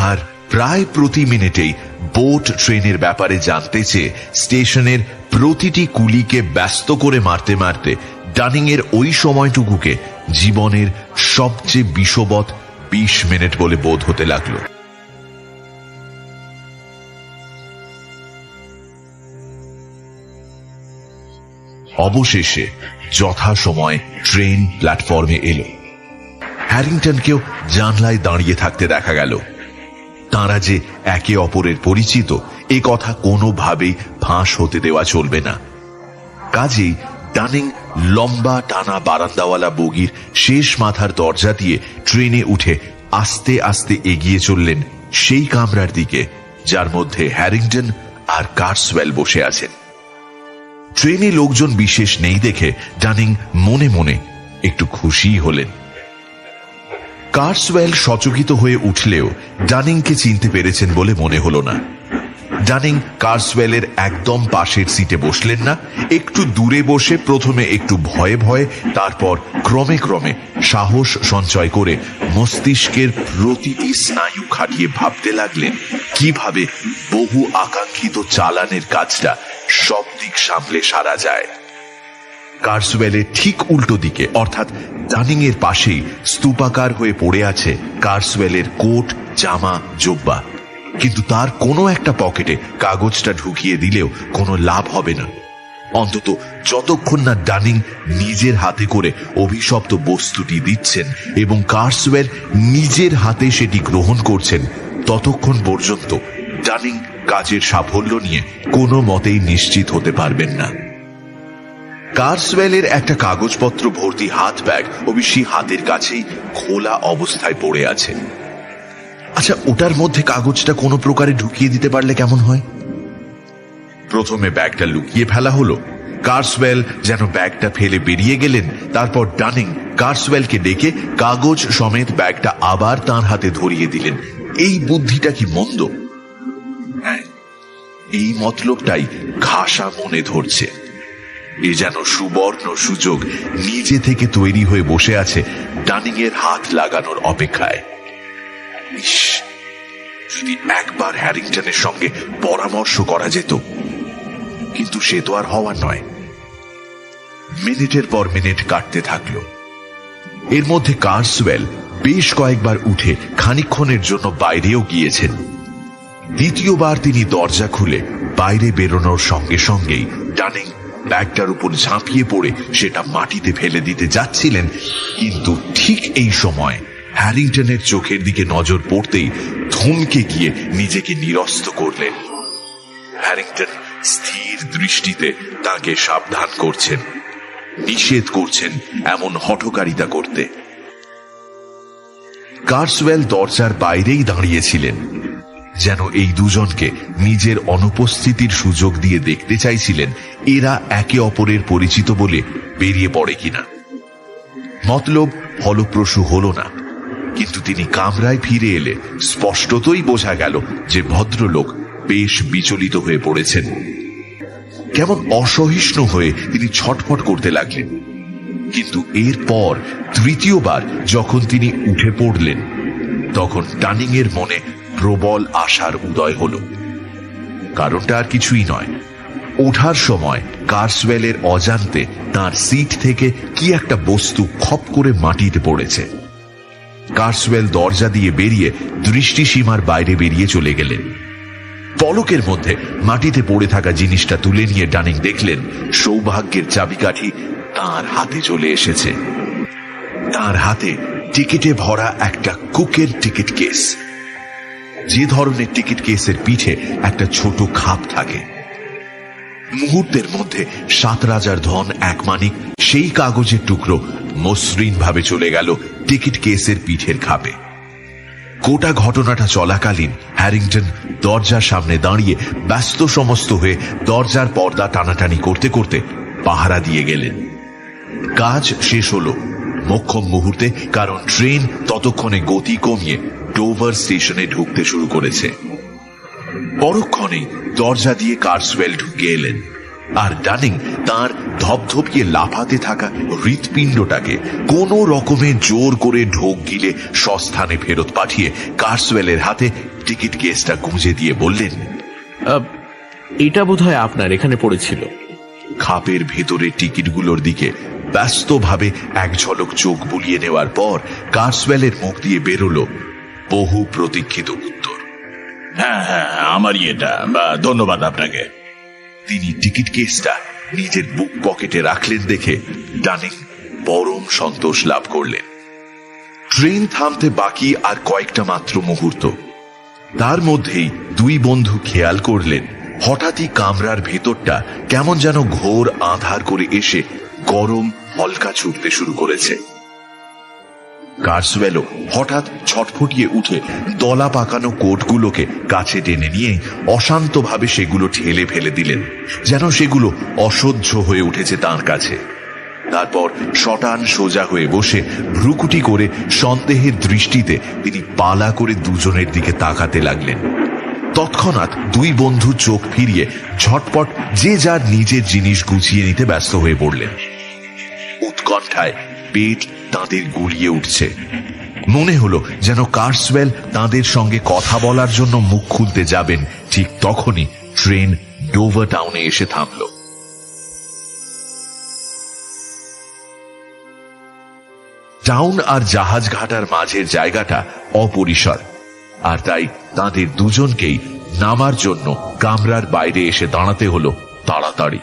আর প্রায় প্রতি মিনিটেই বোট ট্রেনের ব্যাপারে জানতে চেয়ে স্টেশনের প্রতিটি কুলিকে ব্যস্ত করে মারতে মারতে ডানিং এর ওই সময়টুকুকে জীবনের সবচেয়ে বিষবৎ 20 মিনিট বলে বোধ হতে লাগলো। অবশেষে যথাসময়ে ট্রেন প্ল্যাটফর্মে এলো। হ্যারিংটনকেও জানলায় দাঁড়িয়ে থাকতে দেখা গেল। তাঁরা যে একে অপরের পরিচিত, এ কথা কোনোভাবেই ফাঁস হতে দেওয়া চলবে না। কাজেই ডানিং লম্বা টানা বারান্দাওয়ালা বগির শেষ মাথার দরজা দিয়ে ট্রেনে উঠে আস্তে আস্তে এগিয়ে চললেন সেই কামরার দিকে যার মধ্যে হ্যারিংটন আর কার্সওয়েল বসে আছেন। ট্রেনে লোকজন বিশেষ নেই দেখে ডানিং মনে মনে একটু খুশি হলেন। কার্সওয়েল সচকিত হয়ে উঠলেও ডানিংকে চিনতে পেরেছেন বলে মনে হলো না। ডানিং কার্সওয়েলের একদম পাশের সিটে বসলেন না, একটু দূরে বসে প্রথমে একটু ভয়ে ভয়ে, তারপর ক্রমে ক্রমে সাহস সঞ্চয় করে মস্তিষ্কের প্রতিটি স্নায়ু খাটিয়ে ভাবতে লাগলেন কিভাবে বহু আকাঙ্ক্ষিত চালানের কাজটা সব দিক সামলে সারা যায়। কার্সওয়েলের ঠিক উল্টো দিকে অর্থাৎ ডানিং এর পাশেই স্তূপাকার হয়ে পড়ে আছে কার্সওয়েলের কোট, জামা, জুব্বা। কিন্তু তার কোনো একটা পকেটে কাগজটা ঢুকিয়ে দিলেও কোনো লাভ হবে না, অন্তত যতক্ষণ না ডানিং নিজের হাতে করে অভিশপ্ত বস্তুটি দিচ্ছেন এবং কার্সওয়েল নিজের হাতে সেটি গ্রহণ করছেন, ততক্ষণ পর্যন্ত ডানিং কাজের সাফল্য নিয়ে কোনো মতেই নিশ্চিত হতে পারবেন না। কার্সওয়েলের একটা কাগজপত্র ভর্তি হাত ব্যাগ অবশ্যই হাতের কাছেই খোলা অবস্থায় পড়ে আছে। আচ্ছা, ওটার মধ্যে কাগজটা কোনো প্রকারে ঢুকিয়ে দিতে পারলে কেমন হয়? প্রথমে ব্যাগটা লুকিয়ে ফেলা হলো। কার্সওয়েল যেন ব্যাগটা ফেলে বেরিয়ে গেলেন। তারপর ডানিং কার্সওয়েলকে ডেকে কাগজ সমেত ব্যাগটা আবার তার হাতে ধরিয়ে দিলেন। এই বুদ্ধিটা কি মন্দ? হ্যাঁ, এই মতলবটাই ঘাসা মনে ধরছে। এ যেন সুবর্ণ সুযোগ নিজে থেকে তৈরি হয়ে বসে আছে ডানিং এর হাত লাগানোর অপেক্ষায়। ইস, যদি একবার হ্যারিংটনের সঙ্গে পরামর্শ করা যেত, কিন্তু সে তো আর হওয়ার নয়। মিনিটের পর মিনিট কাটতে থাকলো। এর মধ্যে কার্সওয়েল বেশ কয়েকবার উঠে খানিকক্ষণের জন্য বাইরেও গিয়েছেন। দ্বিতীয়বার তিনি দরজা খুলে বাইরে বেরোনোর সঙ্গে সঙ্গেই ডানিং ব্যাগটার উপর ঝাঁপিয়ে পড়ে সেটা মাটিতে ফেলে দিতে যাচ্ছিলেন, কিন্তু ঠিক এই সময় হ্যারিংটনের চোখের দিকে নজর পড়তেই থমকে গিয়ে নিজেকে নিরস্ত করলেন। হ্যারিংটন স্থির দৃষ্টিতে তাকে সাবধান করছেন, নিষেধ করছেন এমন হঠকারিতা করতে। কার্সওয়েল দরজার বাইরেই দাঁড়িয়েছিলেন, যেন এই দুজনকে নিজের অনুপস্থিতির সুযোগ দিয়ে দেখতে চাইছিলেন এরা একে অপরের পরিচিত বলে বেরিয়ে পড়ে কিনা। মতলব ফলপ্রসূ হল না, কিন্তু তিনি কামরায় ফিরে এলে স্পষ্টতই বোঝা গেল যে ভদ্রলোক বেশ বিচলিত হয়ে পড়েছেন। কেমন অসহিষ্ণু হয়ে তিনি ছটফট করতে লাগলেন। কিন্তু এরপর তৃতীয়বার যখন তিনি উঠে পড়লেন, তখন ডানিং এর মনে প্রবল আশার উদয় হল। কারণটা আর কিছুই নয়, ওঠার সময় কার্সওয়েলের অজান্তে তার সিট থেকে কি একটা বস্তু খপ করে মাটিতে পড়েছে। কার্সওয়েল দরজা দিয়ে বেরিয়ে দৃষ্টিসীমার বাইরে বেরিয়ে চলে গেলেন। পলকের মধ্যে মাটিতে পড়ে থাকা জিনিসটা তুলে নিয়ে ডানিং দেখলেন সৌভাগ্যের চাবিকাঠি তার হাতে চলে এসেছে। তার হাতে টিকিটে ভরা একটা কুকের টিকিট কেস। যে ধরনের টিকিট কেসের পিঠে একটা ছোট খাপ থাকে। মুহূর্তের মধ্যে 7 রাজার ধন 1 মানিক সেই কাগজের টুকরো মসৃণ ভাবে চলে গেল টিকিট কেসের পিঠের খাপে। গোটা ঘটনাটা চলাকালীন হ্যারিংটন দরজার সামনে দাঁড়িয়ে ব্যস্ত সমস্ত হয়ে দরজার পর্দা টানাটানি করতে করতে পাহারা দিয়ে গেলেন। কাজ শেষ হলো মোক্ষম মুহূর্তে, কারণ ট্রেন ততক্ষণে গতি কমিয়ে ডোভার স্টেশনে ঢুকতে শুরু করেছে। পরক্ষণেই দরজা দিয়ে কার্সওয়েল ঢুকে এলেন, আর ডানিং তার ধপধপিয়ে লাফাতে থাকা হৃৎপিণ্ডটাকে কোনো রকমে জোর করে ঢোক গিলে সস্থানে ফেরত পাঠিয়ে কার্সওয়েলের হাতে টিকিট কেসটা গুঁজে দিয়ে বললেন, এটা বোধহয় আপনার এখানে পড়েছিল। খাপের ভেতরে টিকিটগুলোর দিকে ব্যস্তভাবে এক ঝলক চোখ বুলিয়ে নেওয়ার পর কার্সওয়েলের মুখ দিয়ে বেরোলো বহু প্রতীক্ষিত উত্তর, হ্যাঁ হ্যাঁ, আমারই এটা, ধন্যবাদ আপনাকে। তিনি টিকিট কেসটা নিজের বুক পকেটে রাখলেন দেখে ডানিং পরম সন্তোষ লাভ করলেন। ট্রেন থামতে বাকি আর কয়েকটা মাত্র মুহূর্ত। তার মধ্যেই দুই বন্ধু খেয়াল করলেন হঠাৎই কামরার ভেতরটা কেমন যেন ঘোর আঁধার করে এসে গরম হলকা ছুটতে শুরু করেছে। কার্সওয়েলও হঠাৎ ছটফটিয়ে উঠে দলা পাকানো কোটগুলোকে কাছে টেনে নিয়ে অশান্তভাবে সেগুলো ঠেলে ফেলে দিলেন, যেন সেগুলো অসহ্য হয়ে উঠেছে তার কাছে। তারপর শটান সোজা হয়ে বসে ভ্রুকুটি করে সন্দেহের দৃষ্টিতে তিনি পালা করে দুজনের দিকে তাকাতে লাগলেন। তৎক্ষণাৎ দুই বন্ধু চোখ ফিরিয়ে ঝটপট যে যার নিজের জিনিস গুছিয়ে নিতে ব্যস্ত হয়ে পড়লেন। উৎকণ্ঠায় পেট তাদের গুলিয়ে উঠছে। মনে হলো যেন কার্সওয়েল তাদের সঙ্গে কথা বলার জন্য মুখ খুলতে যাবেন, ঠিক তখনই ট্রেন ডোভার টাউনে এসে থামল। টাউন আর জাহাজ ঘাটার মাঝের জায়গাটা অপরিসর, আর তাই তাদের দুজনকেই নামার জন্য কামরার বাইরে এসে দাঁড়াতে হলো তাড়াতাড়ি।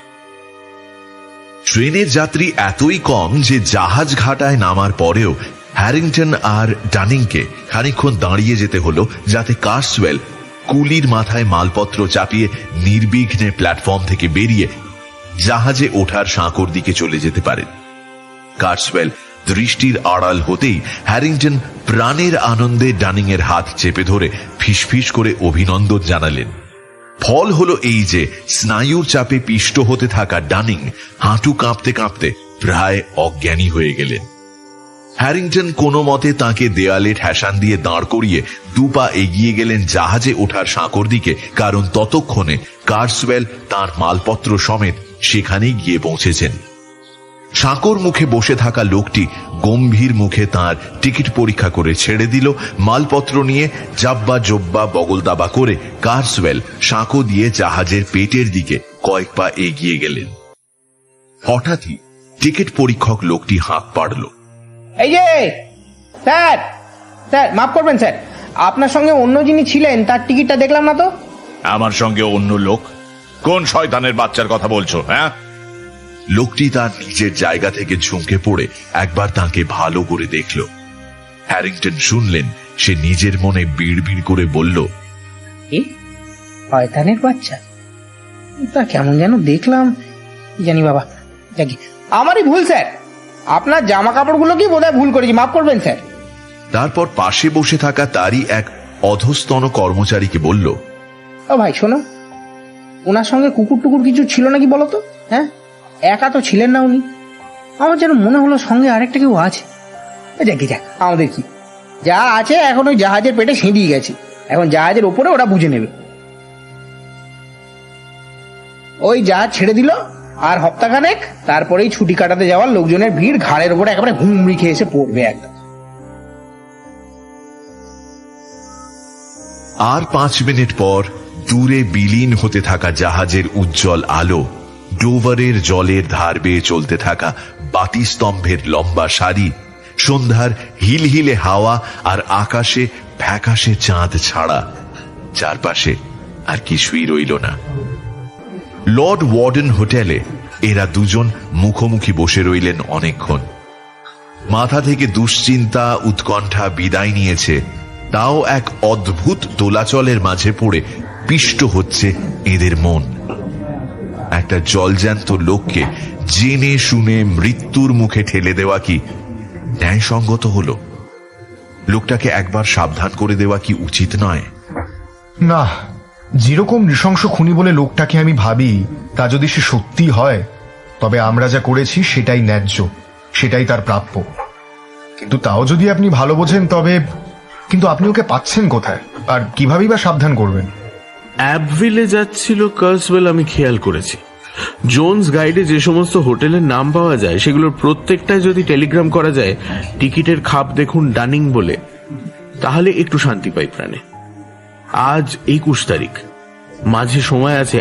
ট্রেনের যাত্রী এতই কম যে জাহাজ ঘাটায় নামার পরেও হ্যারিংটন আর ডানিংকে খানিকক্ষণ দাঁড়িয়ে যেতে হলো, যাতে কার্সওয়েল কুলির মাথায় মালপত্র চাপিয়ে নির্বিঘ্নে প্ল্যাটফর্ম থেকে বেরিয়ে জাহাজে ওঠার সাঁকোর দিকে চলে যেতে পারেন। কার্সওয়েল দৃষ্টির আড়াল হতেই হ্যারিংটন প্রাণের আনন্দে ডানিং এর হাত চেপে ধরে ফিসফিস করে অভিনন্দন জানালেন। ফল হলো এই যে স্নায়ুর চাপে পিষ্ট হতে থাকা ডানিং হাঁটু কাঁপতে কাঁপতে প্রায় অজ্ঞানী হয়ে গেলেন। হ্যারিংটন কোনো মতে তাঁকে দেয়ালে ঠেসান দিয়ে দাঁড় করিয়ে দুপা এগিয়ে গেলেন জাহাজে ওঠার সাঁকোর দিকে, কারণ ততক্ষণে কার্সওয়েল তাঁর মালপত্র সমেত সেখানেই গিয়ে পৌঁছেছেন। সাঁকোর মুখে বসে থাকা লোকটি গম্ভীর মুখে তার টিকিট পরীক্ষা করে ছেড়ে দিল। মালপত্র নিয়ে জাব্বা জব্বা বগলদাবা করে কার্সওয়েল সাঁকো দিয়ে জাহাজের পেটের দিকে কয়েক পা এগিয়ে গেলেন। হঠাৎই টিকিট পরীক্ষক লোকটি হাঁক পাড়ল। এই যে স্যার, স্যার মাফ করবেন স্যার, আপনার সঙ্গে অন্য যিনি ছিলেন তার টিকিটটা দেখলাম না তো। আমার সঙ্গে অন্য লোক? কোন শয়তানের বাচ্চার কথা বলছো? হ্যাঁ, লোকটি তার নিজের জায়গা থেকে ঝুঁকে পড়ে একবার তাকে ভালো করে দেখল। হ্যারিংটন শুনলেন সে নিজের মনে বিড় করে বলল, শয়তানের বাচ্চা, তা কেমন যেন দেখলাম, জানি বাবা। দেখি আমারই ভুল স্যার, আপনার জামা কাপড়গুলো কি বোধহয় ভুল করেছি, মাফ করবেন স্যার। তারপর পাশে বসে থাকা তারই এক অধস্তন কর্মচারীকে বলল, ও ভাই শোনো, ওনার সঙ্গে কুকুর টুকুর কিছু ছিল নাকি বলো তো? হ্যাঁ, একা তো ছিলেন না উনি, আমার যেন মনে হলো সঙ্গে আরেকটা কেউ আছে। দেখি যাক, আমাদের কি যা আছে এখন ওই জাহাজের পেটে সেঁধিয়ে গেছে, এখন জাহাজের ওপরে ওরা বুঝে নেবে। ওই জাহাজ ছেড়ে দিল আর হপ্তাখানেক তারপরেই ছুটি কাটাতে যাওয়ার লোকজনের ভিড় ঘাড়ের উপরে একেবারে হুমড়ি খেয়ে এসে পড়বে একদম। আর 5 মিনিট পর দূরে বিলীন হতে থাকা জাহাজের উজ্জ্বল আলো, ডোভারের জলের ধার বেয়ে চলতে থাকা বাতিস্তম্ভের লম্বা সারি, সন্ধ্যার হিলহিলে হাওয়া আর আকাশে ফ্যাকাশে চাঁদ ছাড়া চারপাশে আর কিছুই রইল না। লর্ড ওয়ার্ডেন হোটেলে এরা দুজন মুখোমুখি বসে রইলেন অনেকক্ষণ। মাথা থেকে দুশ্চিন্তা উৎকণ্ঠা বিদায় নিয়েছে, তাও এক অদ্ভুত দোলাচলের মাঝে পড়ে পিষ্ট হচ্ছে এদের মন। একটা জলজ্যান্ত লোককে জেনে শুনে মৃত্যুর মুখে ঠেলে দেওয়া কি ন্যায়সঙ্গত হলো? লোকটাকে একবার সাবধান করে দেওয়া কি উচিত নয়? না, যেরকম নৃশংস খুনি বলে লোকটাকে আমি ভাবি, তা যদি সে সত্যি হয়, তবে আমরা যা করেছি সেটাই ন্যায্য, সেটাই তার প্রাপ্য। কিন্তু তাও যদি আপনি ভালো বোঝেন, তবে কিন্তু আপনি ওকে পাচ্ছেন কোথায়, আর কিভাবেই বা সাবধান করবেন? অ্যাবভিলে যাচ্ছিল কার্সওয়েল, আমি খেয়াল করেছি। জোনস গাইডে যে সমস্ত হোটেলের নাম পাওয়া যায় সেগুলোর প্রত্যেকটায় যদি টেলিগ্রাম করা যায় টিকিটের খাপ দেখুন ডানিং বলে, তাহলে একটু শান্তি পাই প্রাণে। আজ 21 তারিখ, মাঝে সময় আছে